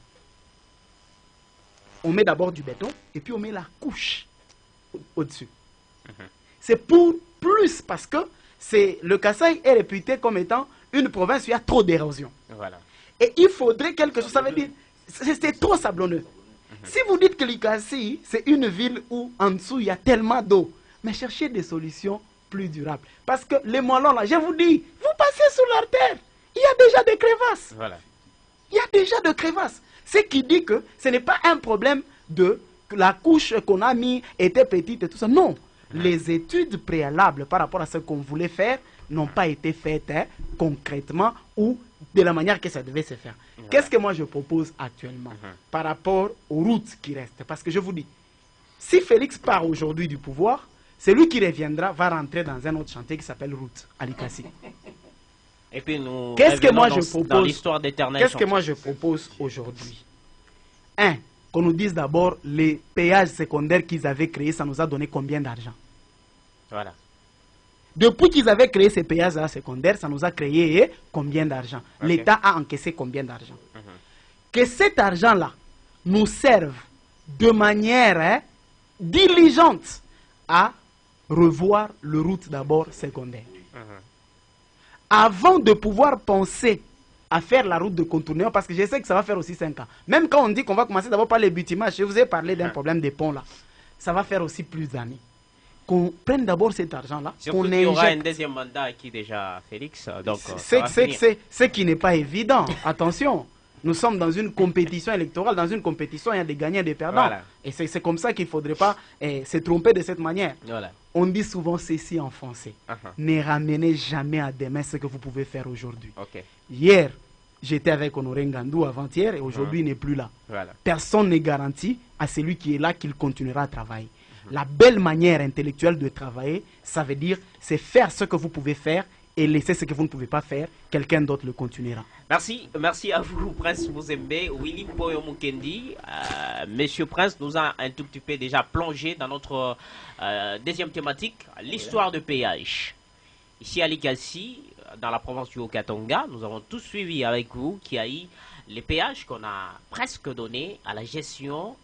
On met d'abord du béton et puis on met la couche au-dessus. C'est pour plus parce que le Kasaï est réputé comme étant une province où il y a trop d'érosion. Voilà. Et il faudrait quelque chose, ça veut dire, c'est trop sablonneux. Si vous dites que l'Ikassi, c'est une ville où en dessous il y a tellement d'eau, mais cherchez des solutions plus durables. Parce que les moellons là, je vous dis, vous passez sous l'artère, il y a déjà des crevasses. Voilà. Il y a déjà des crevasses. Ce qui dit que ce n'est pas un problème de que la couche qu'on a mis était petite et tout ça. Non. Les études préalables par rapport à ce qu'on voulait faire n'ont pas été faites concrètement ou de la manière que ça devait se faire. Qu'est-ce que moi je propose actuellement par rapport aux routes qui restent? Parce que je vous dis, si Félix part aujourd'hui du pouvoir, celui qui reviendra va rentrer dans un autre chantier qui s'appelle route à l'Ikassi. Et puis nous Qu'est-ce que moi je dans propose? l'histoire d'éternel. Qu'est-ce que moi je propose aujourd'hui? Qu'on nous dise d'abord les péages secondaires qu'ils avaient créés, ça nous a donné combien d'argent? Voilà. Depuis qu'ils avaient créé ces péages secondaires, ça nous a créé combien d'argent? L'État a encaissé combien d'argent? Que cet argent-là nous serve de manière diligente à revoir le route d'abord secondaire. Avant de pouvoir penser à faire la route de contournement, parce que je sais que ça va faire aussi 5 ans. Même quand on dit qu'on va commencer d'abord par les bâtiments, je vous ai parlé d'un problème des ponts là. Ça va faire aussi plus d'années. Qu'on prenne d'abord cet argent-là. Surtout qu'il y aura un deuxième mandat acquis déjà, Félix. Donc, c'est ce qui n'est pas évident. Attention, nous sommes dans une compétition électorale. Dans une compétition, il y a des gagnants et des perdants. Voilà. Et c'est comme ça qu'il ne faudrait pas se tromper de cette manière. Voilà. On dit souvent ceci en français. Ne ramenez jamais à demain ce que vous pouvez faire aujourd'hui. Hier, j'étais avec Honoré Ngandou avant-hier et aujourd'hui il n'est plus là. Voilà. Personne n'est garanti à celui qui est là qu'il continuera à travailler. La belle manière intellectuelle de travailler, ça veut dire c'est faire ce que vous pouvez faire et laisser ce que vous ne pouvez pas faire, quelqu'un d'autre le continuera. Merci à vous, Prince Mouzembe, Willy Poyo Mukendi. Monsieur Prince nous a un tout petit peu déjà plongé dans notre deuxième thématique, l'histoire de péage. Ici à l'Ikassi, dans la province du Haut-Katanga, nous avons tous suivi avec vous qu'il y a eu les péages qu'on a presque donnés à la gestion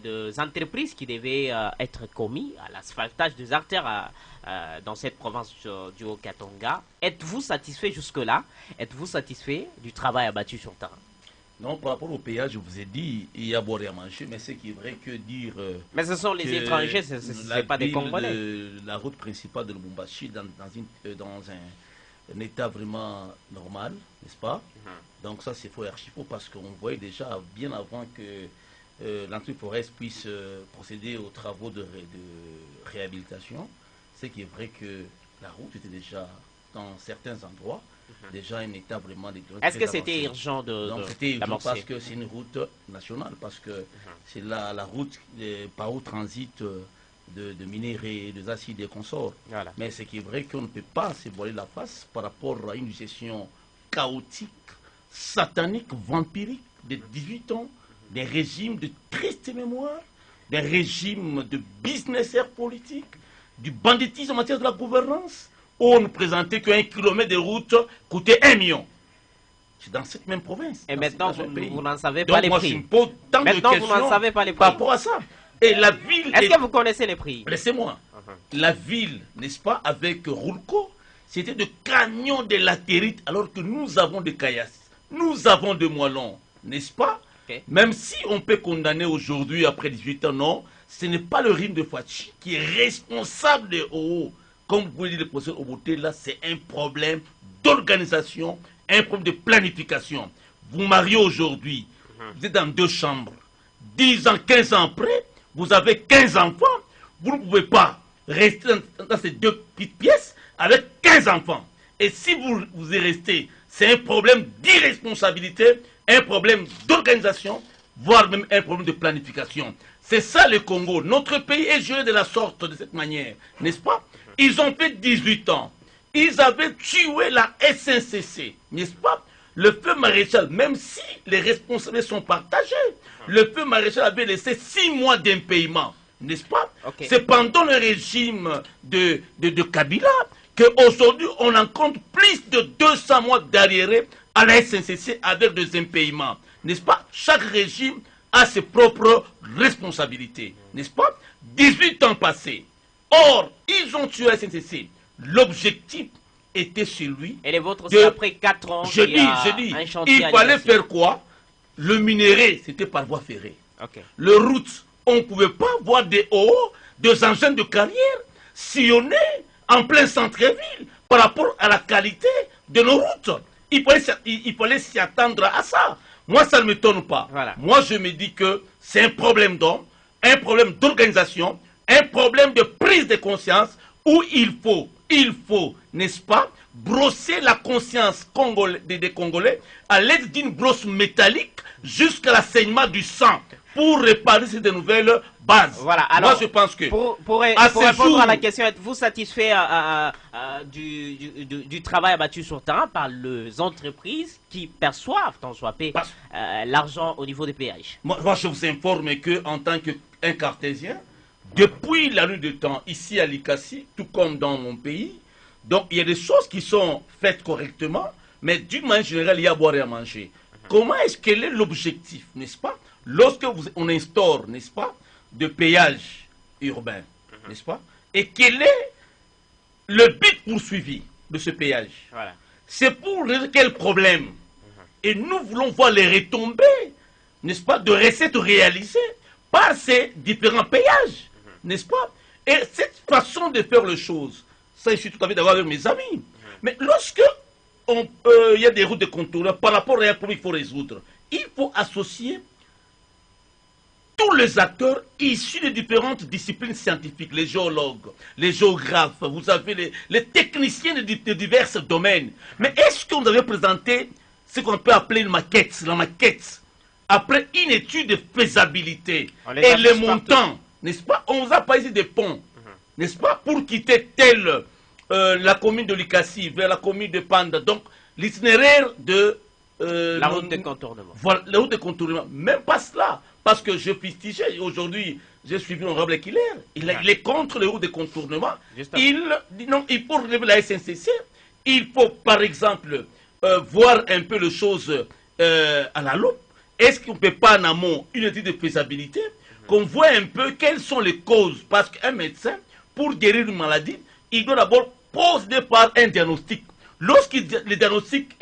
des entreprises qui devaient être commis à l'asphaltage des artères dans cette province du Haut-Katanga. Êtes-vous satisfait jusque-là? Êtes-vous satisfait du travail abattu sur terrain? Non, par rapport au péage, je vous ai dit, il y a à boire et à manger, mais c'est qui est vrai que dire... mais ce sont les étrangers, ce n'est pas des Congolais. La route principale de Lubumbashi dans un état vraiment normal, n'est-ce pas? Donc ça, c'est faux et archi-faux, parce qu'on voyait déjà bien avant que l'entreprise Forest puisse procéder aux travaux de réhabilitation. C'est qui est vrai que la route était déjà, dans certains endroits, déjà un état vraiment... Est-ce que c'était urgent Donc c'était urgent parce que c'est une route nationale, parce que c'est la route par où transitent de minéraux, des acides et consorts. Voilà. Mais c'est qui est vrai qu'on ne peut pas se voiler la face par rapport à une gestion chaotique, satanique, vampirique de 18 ans, des régimes de triste mémoire, des régimes de businesseurs politiques, du banditisme en matière de la gouvernance, où on nous présentait qu'un kilomètre de route coûtait 1 million. C'est dans cette même province. Et maintenant, vous n'en savez Donc pas les moi, prix. je me pose tant de Maintenant, vous questions n'en savez pas les prix. par rapport à ça. Et la ville... Est-ce que vous connaissez les prix? Laissez-moi. La ville, n'est-ce pas, avec Roulco, c'était de camions de latérite, alors que nous avons des caillasses, nous avons des moellons, n'est-ce pas? Même si on peut condamner aujourd'hui, après 18 ans, non, ce n'est pas le rime de Fachi qui est responsable de OO. Comme vous pouvez dire le professeur Oboté, là, c'est un problème d'organisation, un problème de planification. Vous mariez aujourd'hui, vous êtes dans 2 chambres. 10 ans, 15 ans après, vous avez 15 enfants. Vous ne pouvez pas rester dans ces 2 petites pièces avec 15 enfants. Et si vous y restez, c'est un problème d'irresponsabilité, un problème d'organisation, voire même un problème de planification. C'est ça le Congo. Notre pays est géré de la sorte, de cette manière, n'est-ce pas? Ils ont fait 18 ans. Ils avaient tué la SNCC, n'est-ce pas? Le feu maréchal, même si les responsables sont partagés, le feu maréchal avait laissé 6 mois d'impayement, n'est-ce pas? C'est pendant le régime de Kabila qu'aujourd'hui on en compte plus de 200 mois d'arriérés à la SNCC avec des impayements, n'est-ce pas? Chaque régime a ses propres responsabilités, n'est-ce pas? 18 ans passés. Or, ils ont tué la SNCC. L'objectif était celui... Et les vôtres, c'est après 4 ans Je dis, il fallait faire quoi? Le minerai, c'était par voie ferrée. Le route, on ne pouvait pas voir des hauts, des engins de carrière sillonner en plein centre-ville par rapport à la qualité de nos routes. Il fallait s'y attendre à ça. Moi, ça ne m'étonne pas. Voilà. Moi, je me dis que c'est un problème d'homme, un problème d'organisation, un problème de prise de conscience où il faut, n'est-ce pas, brosser la conscience des Congolais à l'aide d'une brosse métallique jusqu'à l'assaignement du sang pour réparer ces nouvelles bases. Voilà, alors, moi je pense que... Pour répondre à la question, êtes-vous satisfait du travail abattu sur le terrain par les entreprises qui perçoivent, tant soit peu, l'argent au niveau des péages? Moi je vous informe qu'en tant qu'un cartésien, depuis la nuit de temps, ici à Likasi, tout comme dans mon pays, donc il y a des choses qui sont faites correctement, mais d'une manière générale, il y a à boire et à manger. Comment est-ce quel est l'objectif, n'est-ce pas? Lorsque on instaure, n'est-ce pas, de péage urbain, n'est-ce pas? Et quel est le but poursuivi de ce péage? Voilà. C'est pour quel problème? Et nous voulons voir les retombées, n'est-ce pas, de recettes réalisées par ces différents péages, n'est-ce pas? Et cette façon de faire les choses, ça je suis tout à fait d'accord avec mes amis. Mais lorsque il y a des routes de contour par rapport à un problème qu'il faut résoudre, il faut associer tous les acteurs issus des différentes disciplines scientifiques, les géologues, les géographes, vous avez les techniciens de divers domaines. Mais est-ce qu'on avait présenté ce qu'on peut appeler une maquette, la maquette, après une étude de faisabilité et les montants, n'est-ce pas? On vous a pas ici des ponts, n'est-ce pas? Pour quitter la commune de Likasi vers la commune de Panda. Donc, l'itinéraire de... la route de contournement. Voilà, la route de contournement. Même pas cela. Parce que je fustigeais, aujourd'hui, j'ai suivi l'honorable Equilaire. Il est contre les routes de contournement. Il dit non, il faut relever la SNCC. Il faut, par exemple, voir un peu les choses à la loupe. Est-ce qu'on ne peut pas en amont une étude de faisabilité, qu'on voit un peu quelles sont les causes? Parce qu'un médecin, pour guérir une maladie, il doit d'abord poser par un diagnostic. Lorsque le diagnostic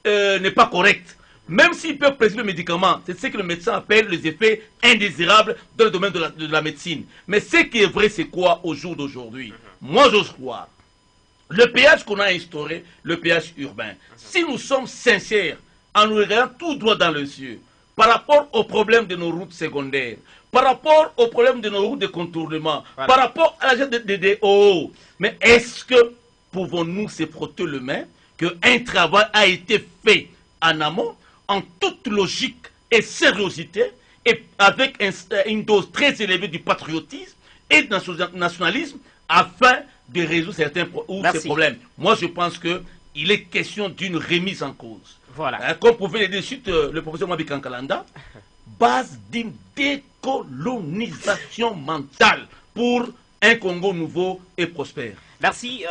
n'est pas correct, Même s'ils peuvent prescrire le médicament, c'est ce que le médecin appelle les effets indésirables dans le domaine de la médecine. Mais ce qui est vrai, c'est quoi au jour d'aujourd'hui? Moi, j'ose croire. Le péage qu'on a instauré, le péage urbain, si nous sommes sincères, en nous regardant tout droit dans les yeux, par rapport aux problèmes de nos routes secondaires, par rapport aux problèmes de nos routes de contournement, par rapport à la gestion des OO, mais est-ce que pouvons-nous se frotter le main qu'un travail a été fait en amont, en toute logique et sérieuxité, et avec une dose très élevée du patriotisme et du nationalisme, afin de résoudre ces problèmes? Moi, je pense qu'il est question d'une remise en cause. Voilà. Comme pouvait le dire suite le professeur Mabi Kankalanda, base d'une décolonisation mentale pour un Congo nouveau et prospère. Merci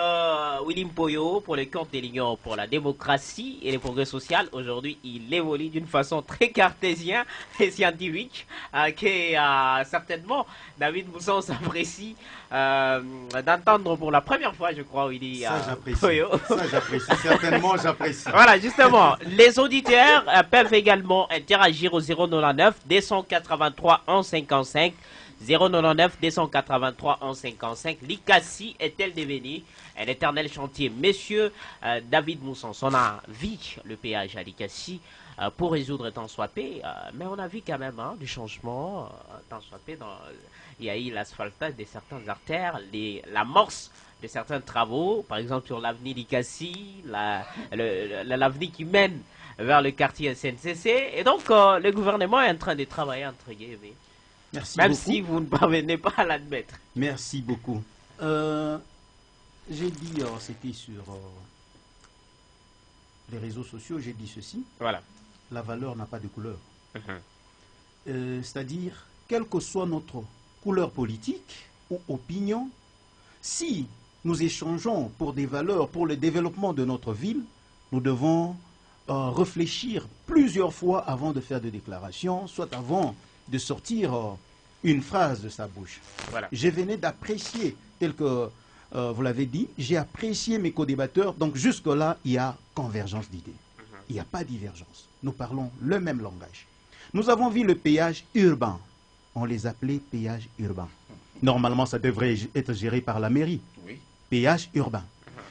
Willy Mpoyo pour le compte de l'Union pour la démocratie et le progrès social. Aujourd'hui, il évolue d'une façon très cartésienne et scientifique que certainement David Mousson s'apprécie d'entendre pour la première fois, je crois, Willy. Ça, j'apprécie. Ça, j'apprécie. Certainement, j'apprécie. Voilà, justement, les auditeurs peuvent également interagir au 099 283 1155. 099 283 1155. L'ICACI est-elle devenue un éternel chantier? Monsieur David Mousson, on a vu le péage à l'ICACI pour résoudre tant soit peu, mais on a vu quand même du changement, tant soit peu. Il y a eu l'asphaltage de certaines artères, l'amorce de certains travaux, par exemple sur l'avenue l'ICACI, l'avenue qui mène vers le quartier SNCC, et donc le gouvernement est en train de travailler entre guillemets. Merci Même beaucoup. si vous ne parvenez pas à l'admettre. Merci beaucoup. J'ai dit, c'était sur les réseaux sociaux, j'ai dit ceci. Voilà. La valeur n'a pas de couleur. C'est-à-dire, quelle que soit notre couleur politique ou opinion, si nous échangeons pour des valeurs, pour le développement de notre ville, nous devons réfléchir plusieurs fois avant de faire des déclarations, soit avant de sortir une phrase de sa bouche. Voilà. Je venais d'apprécier, tel que vous l'avez dit, j'ai apprécié mes co-débatteurs, donc jusque-là, il y a convergence d'idées. Il n'y a pas divergence. Nous parlons le même langage. Nous avons vu le péage urbain. On les appelait péage urbain. Normalement, ça devrait être géré par la mairie. Oui. Péage urbain.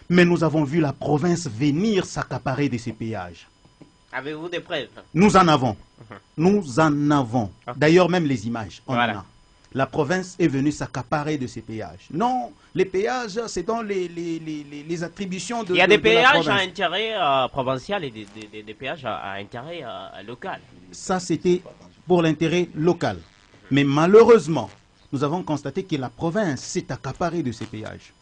Mais nous avons vu la province venir s'accaparer de ces péages. Avez-vous des preuves? Nous en avons. Nous en avons. D'ailleurs, même les images, on Voilà. en a. La province est venue s'accaparer de ces péages. Non, les péages, c'est dans les attributions de Il y a des de la péages à province. intérêt provincial et des péages à intérêt local. Ça, c'était pour l'intérêt local. Mais malheureusement, nous avons constaté que la province s'est accaparée de ces péages.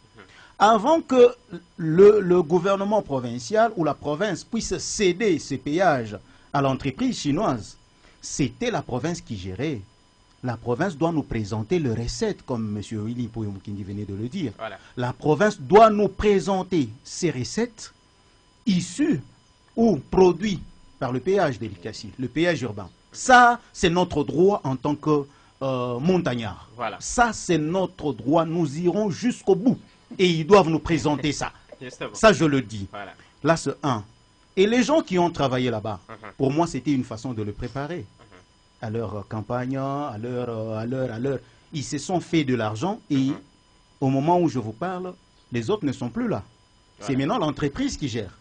Avant que le gouvernement provincial ou la province puisse céder ces péages à l'entreprise chinoise, c'était la province qui gérait. La province doit nous présenter les recettes, comme M. Willy Poyomkindi venait de le dire. Voilà. La province doit nous présenter ces recettes issues ou produites par le péage de l'ICACI, le péage urbain. Ça, c'est notre droit en tant que montagnards. Voilà. Ça, c'est notre droit. Nous irons jusqu'au bout. Et ils doivent nous présenter ça. Justement. Ça, je le dis. Voilà. Là, c'est un. Et les gens qui ont travaillé là-bas, pour moi, c'était une façon de le préparer. À leur campagne, à leur. Ils se sont fait de l'argent et au moment où je vous parle, les autres ne sont plus là. C'est maintenant l'entreprise qui gère.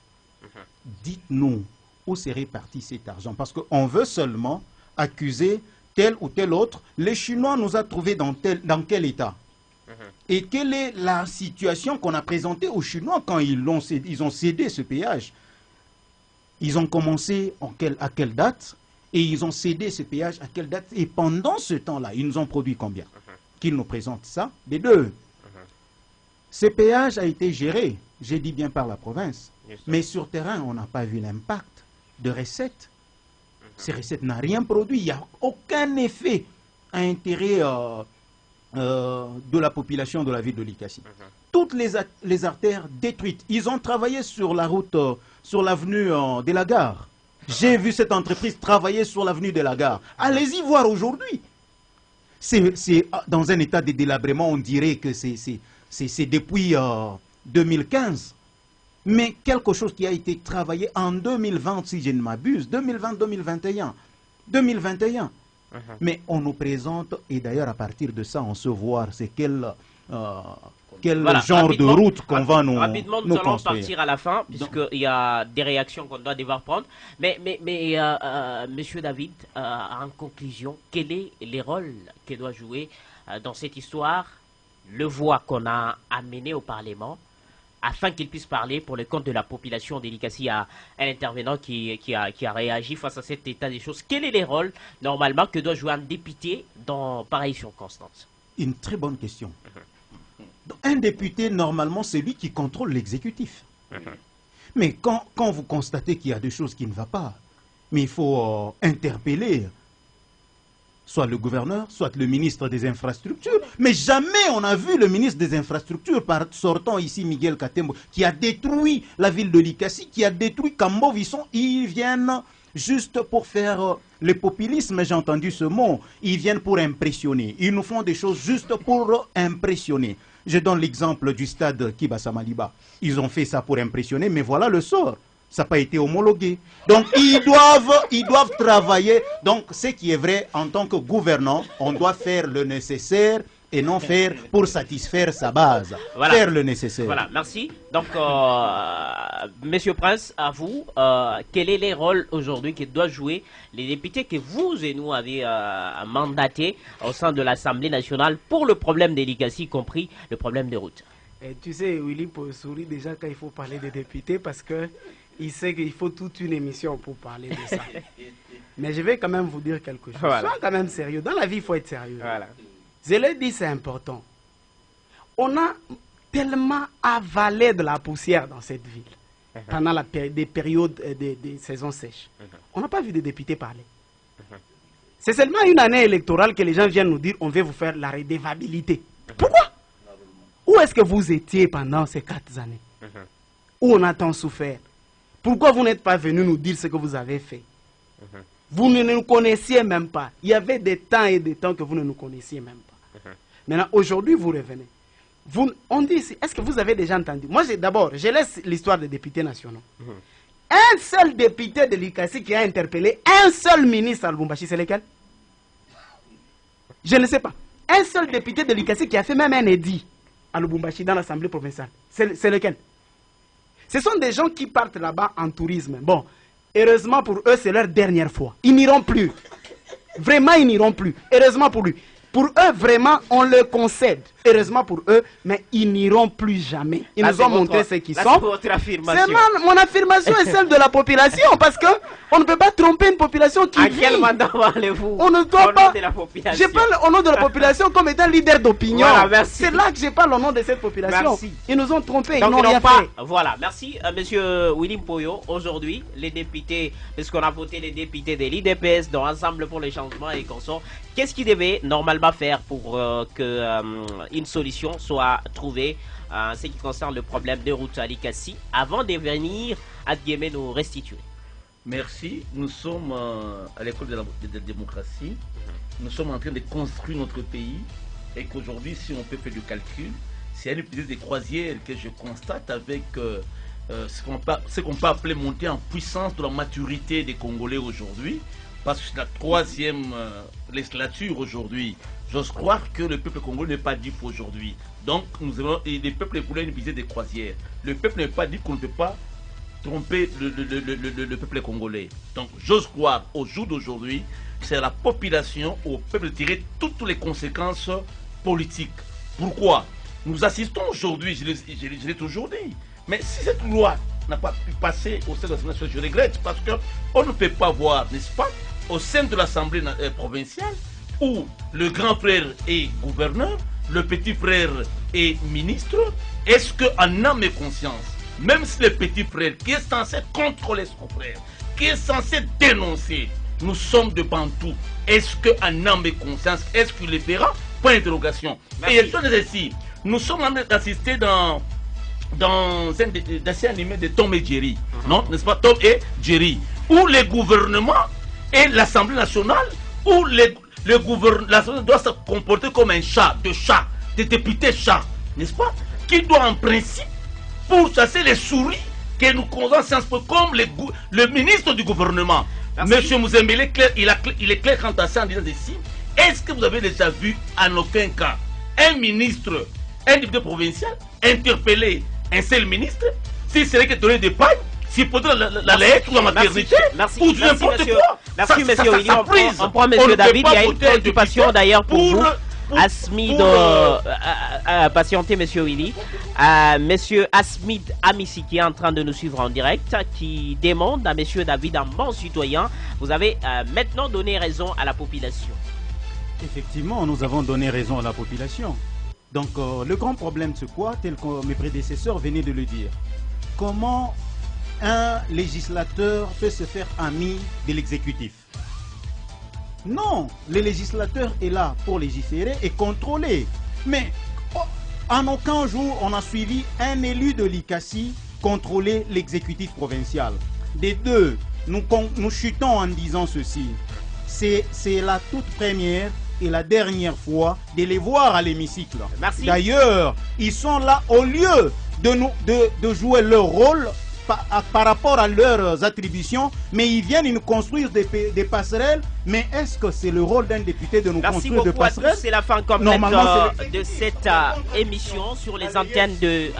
Dites-nous où serait parti cet argent. Parce qu'on veut seulement accuser tel ou tel autre. Les Chinois nous ont trouvés dans quel état? Et quelle est la situation qu'on a présentée aux Chinois quand ils ont cédé ce péage? Ils ont commencé à quelle date? Et ils ont cédé ce péage à quelle date? Et pendant ce temps-là, ils nous ont produit combien? Qu'ils nous présentent ça, les deux. Ce péage a été géré, j'ai dit bien par la province, mais sur terrain, on n'a pas vu l'impact de recettes. Ces recettes n'ont rien produit, il n'y a aucun effet à intérêt de la population de la ville de l'ICACI. Toutes les artères détruites. Ils ont travaillé sur la route, sur l'avenue de la gare. J'ai vu cette entreprise travailler sur l'avenue de la gare. Allez-y voir aujourd'hui. C'est dans un état de délabrement, on dirait que c'est depuis 2015. mais quelque chose qui a été travaillé en 2020, si je ne m'abuse, 2020-2021. 2021. Mais on nous présente, et d'ailleurs à partir de ça, on se voit c'est quel Voilà, genre de route qu'on va nous rapidement, nous nous allons construire. partir à la fin, puisqu'il y a des réactions qu'on doit devoir prendre. Mais Monsieur David, en conclusion, quel est les rôles que doit jouer dans cette histoire le voix qu'on a amené au Parlement, afin qu'il puisse parler pour le compte de la population délicate? Il y a un intervenant qui a réagi face à cet état des choses. Quel est les rôles, normalement, que doit jouer un député dans pareille circonstance? Une très bonne question. Un député, normalement, c'est lui qui contrôle l'exécutif. Mais quand vous constatez qu'il y a des choses qui ne vont pas, mais il faut interpeller soit le gouverneur, soit le ministre des Infrastructures. Mais jamais on a vu le ministre des Infrastructures, sortant ici Miguel Katembo, qui a détruit la ville de Likasi, qui a détruit Kambo-Visson. Ils viennent juste pour faire le populisme, j'ai entendu ce mot. Ils viennent pour impressionner. Ils nous font des choses juste pour impressionner. Je donne l'exemple du stade Kibasa Maliba. Ils ont fait ça pour impressionner, mais voilà le sort. Ça n'a pas été homologué. Donc, ils doivent travailler. Donc, ce qui est vrai, en tant que gouvernant, on doit faire le nécessaire et non faire pour satisfaire sa base. Voilà. Faire le nécessaire. Voilà, merci. Donc, Monsieur Prince, à vous, quel est les rôles aujourd'hui que doivent jouer les députés que vous et nous avez mandatés au sein de l'Assemblée nationale pour le problème des Likasi, y compris le problème des routes? Et tu sais, Willy sourit déjà quand il faut parler des députés parce que il sait qu'il faut toute une émission pour parler de ça. Mais je vais quand même vous dire quelque chose. Voilà. Sois quand même sérieux. Dans la vie, il faut être sérieux. Voilà. Je l'ai dit, c'est important. On a tellement avalé de la poussière dans cette ville pendant des périodes des saisons sèches. On n'a pas vu de députés parler. C'est seulement une année électorale que les gens viennent nous dire on veut vous faire la redevabilité. Pourquoi? Où est-ce que vous étiez pendant ces 4 années où on a tant souffert? Pourquoi vous n'êtes pas venu nous dire ce que vous avez fait? Vous ne nous connaissiez même pas. Il y avait des temps et des temps que vous ne nous connaissiez même pas. Maintenant, aujourd'hui, vous revenez. On dit ici, est-ce que vous avez déjà entendu? Moi, d'abord, je laisse l'histoire des députés nationaux. Un seul député de l'Ikasi qui a interpellé un seul ministre à Lubumbashi, c'est lequel? Je ne sais pas. Un seul député de l'Ikasi qui a fait même un édit à Lubumbashi dans l'Assemblée provinciale, c'est lequel? Ce sont des gens qui partent là-bas en tourisme. Bon, heureusement pour eux, c'est leur dernière fois. Ils n'iront plus. Vraiment, ils n'iront plus. Heureusement pour lui. Pour eux, vraiment, on le concède. Heureusement pour eux, mais ils n'iront plus jamais. Ils nous ont montré ce qu'ils sont. C'est votre affirmation. C'est mon affirmation est celle de la population, parce que on ne peut pas tromper une population qui vit. À quel mandat parlez-vous? On ne doit pas. Je parle au nom de la population comme étant leader d'opinion. Voilà, c'est là que je parle au nom de cette population. Merci. Ils nous ont trompés, Donc, ils n'ont rien fait. Voilà, merci Monsieur Willy Mpoyo. Aujourd'hui, les députés, parce qu'on a voté les députés de l'IDPS dans Ensemble pour les changements et consorts, qu'est-ce qu'ils devaient normalement faire pour qu'une solution soit trouvée en ce qui concerne le problème des routes à Likasi avant de venir à Guémé nous restituer? Merci. Nous sommes à l'école de la démocratie. Nous sommes en train de construire notre pays et qu'aujourd'hui, si on peut faire du calcul, c'est une petite des croisières que je constate avec ce qu'on peut appeler montée en puissance de la maturité des Congolais aujourd'hui. Parce que c'est la 3e législature aujourd'hui. J'ose croire que le peuple congolais n'est pas dit pour aujourd'hui. Donc, le peuple voulait une visite des croisières. Le peuple n'est pas dit qu'on ne peut pas tromper le peuple congolais. Donc, j'ose croire, au jour d'aujourd'hui, c'est à la population, au peuple de tirer toutes les conséquences politiques. Pourquoi? Nous assistons aujourd'hui, je l'ai toujours dit, mais si cette loi n'a pas pu passer au sein de l'Assemblée nationale, je regrette, parce qu'on ne peut pas voir, n'est-ce pas, au sein de l'Assemblée provinciale, où le grand frère est gouverneur, le petit frère est ministre, est-ce qu'en âme et conscience, même si le petit frère, qui est censé contrôler son frère, qui est censé dénoncer, nous sommes devant tout, est-ce qu'en âme et conscience, est-ce qu'il le fera? Point d'interrogation. Et ici, nous sommes en train d'assister dans un dessin animé de Tom et Jerry, non, n'est-ce pas, Tom et Jerry, où le gouvernement et l'Assemblée nationale, où l'Assemblée doit se comporter comme un chat, des députés chats, n'est-ce pas, qui doit en principe, pour chasser les souris, que nous causons Sciences Po comme le ministre du gouvernement. Monsieur Mouzembe, il est clair quant à ça en disant ceci. Est-ce que vous avez déjà vu en aucun cas un ministre, un député provincial interpeller un seul ministre si c'est que donner des pailles, si peut-être la lettre ou la maternité ou n'importe quoi? Merci, monsieur Willy. On prend monsieur David. Il y a une préoccupation d'ailleurs pour vous. Asmid, patientez, monsieur Willy. Monsieur Asmid Amissi qui est en train de nous suivre en direct, qui demande à monsieur David, un bon citoyen, vous avez maintenant donné raison à la population. Effectivement, nous avons donné raison à la population. Donc, le grand problème, c'est quoi? Tel que mes prédécesseurs venaient de le dire. Comment un législateur peut se faire ami de l'exécutif? Non, le législateur est là pour légiférer et contrôler. Mais en aucun jour, on a suivi un élu de l'ICASI contrôler l'exécutif provincial. Des deux, nous chutons en disant ceci. C'est la toute première et la dernière fois de les voir à l'hémicycle. D'ailleurs, ils sont là au lieu de jouer leur rôle par rapport à leurs attributions, mais ils viennent nous construire des passerelles. Mais est-ce que c'est le rôle d'un député de nous construire des passerelles? C'est la fin complète de cette émission sur les antennes de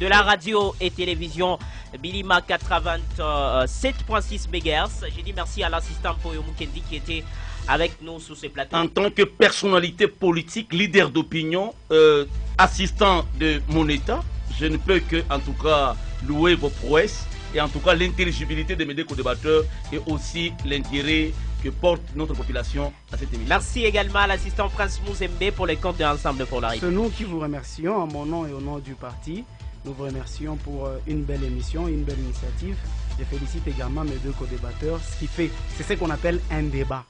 la radio et télévision Bilima 87.6 MHz. J'ai dit merci à l'assistant Poyo Mukendi qui était avec nous sur ce plateau. En tant que personnalité politique, leader d'opinion, assistant de mon État, je ne peux que, en tout cas, louer vos prouesses et en tout cas l'intelligibilité de mes deux co-débatteurs et aussi l'intérêt que porte notre population à cette émission. Merci également à l'assistant Prince Mouzembe pour les comptes de l'ensemble pour la République. C'est nous qui vous remercions, en mon nom et au nom du parti. Nous vous remercions pour une belle émission, une belle initiative. Je félicite également mes deux co-débatteurs, ce qui fait, c'est ce qu'on appelle un débat.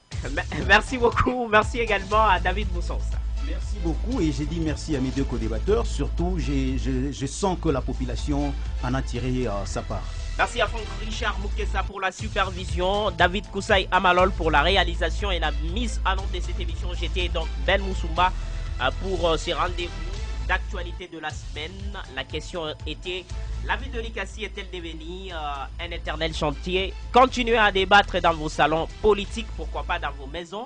Merci beaucoup, merci également à David Boussons. Merci beaucoup et j'ai dit merci à mes deux co-débatteurs. Surtout, je sens que la population en a tiré sa part. Merci à Franck Richard Moukessa pour la supervision, David Koussaï Amalol pour la réalisation et la mise en onde de cette émission. J'étais donc Ben Moussoumba pour ces rendez-vous d'actualité de la semaine. La question était, la ville de l'ICASI est-elle devenue un éternel chantier? Continuez à débattre dans vos salons politiques, pourquoi pas dans vos maisons.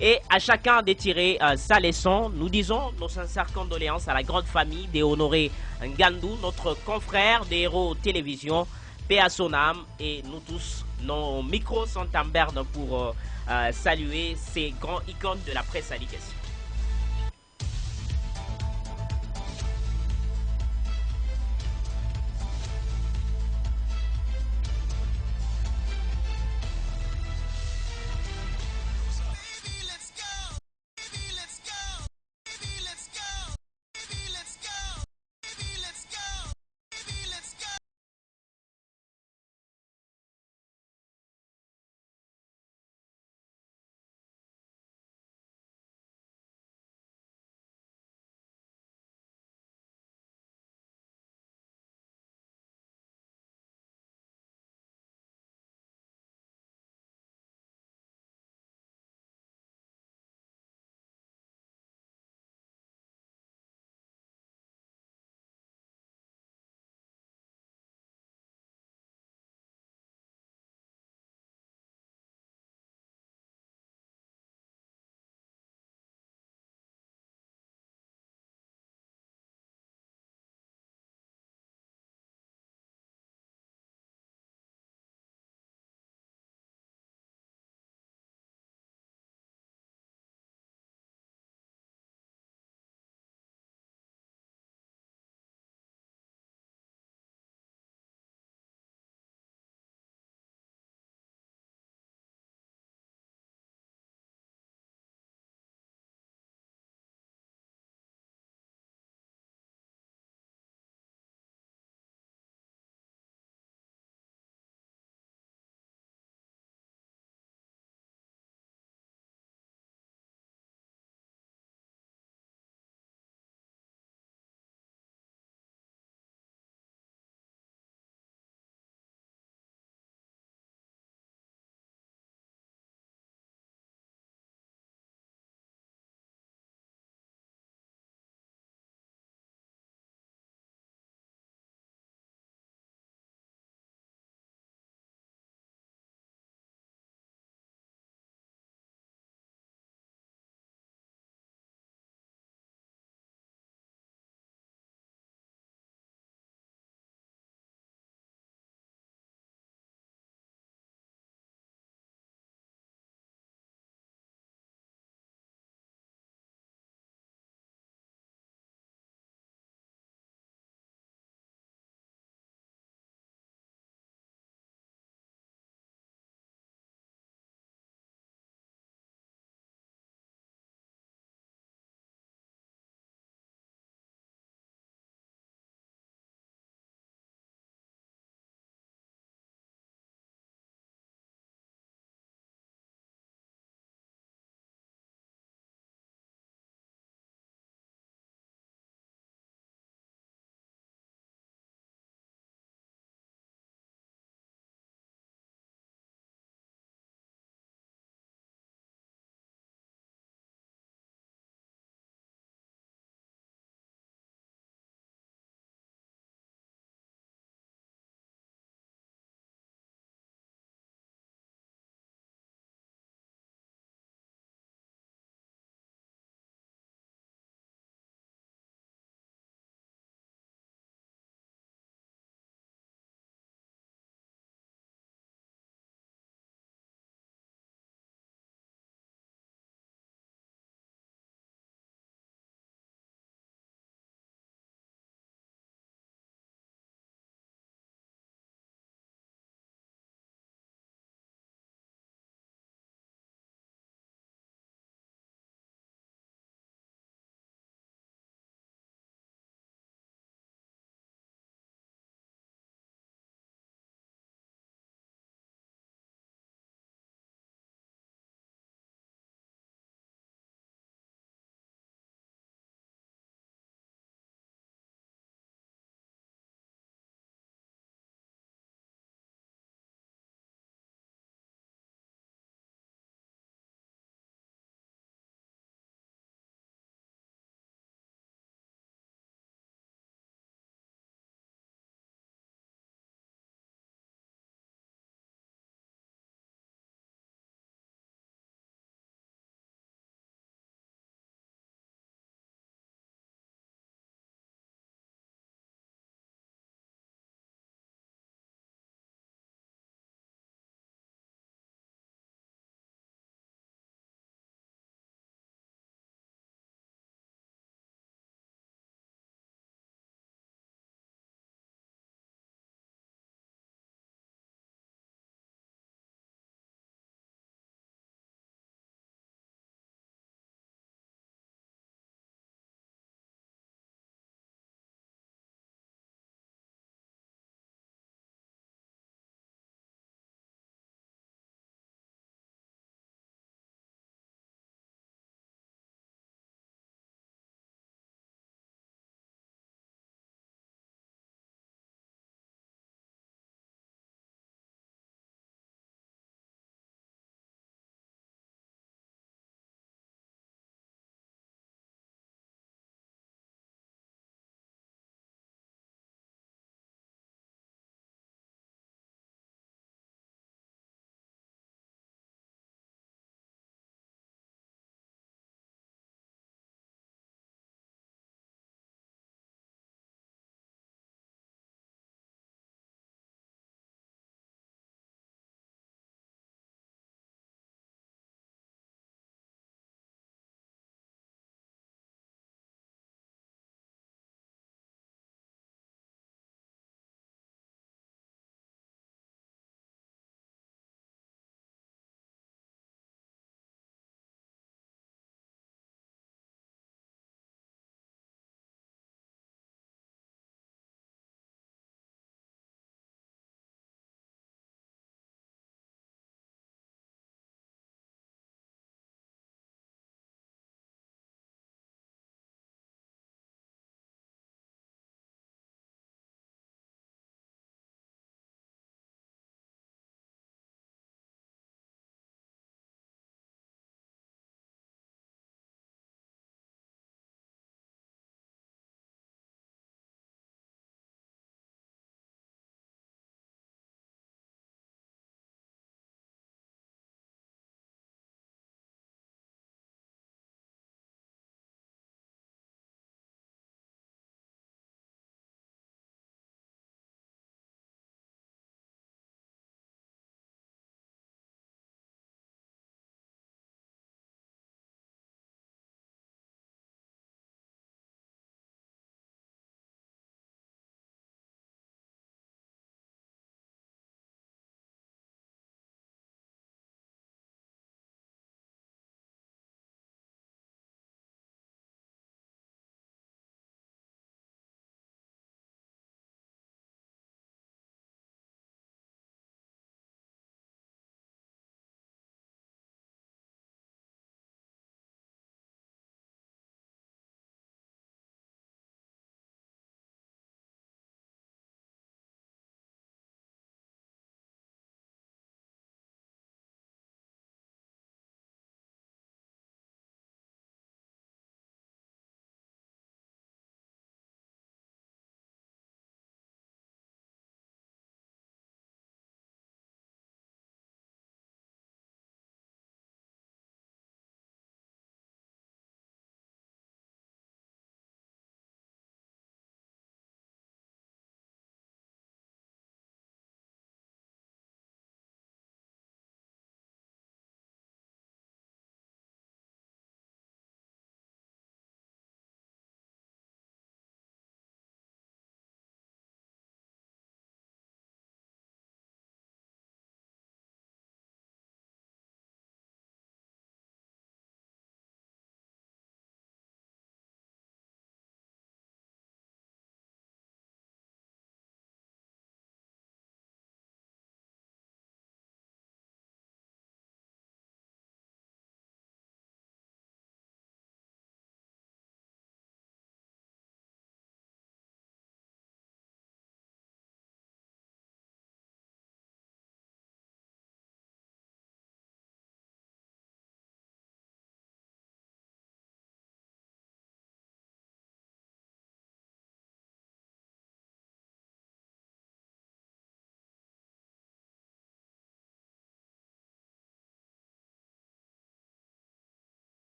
Et à chacun de tirer sa leçon. Nous disons nos sincères condoléances à la grande famille des Honoré Ngandou, notre confrère des héros télévision, paix à son âme. Et nous tous, nos micros sont en berne pour saluer ces grands icônes de la presse à l'ICASI.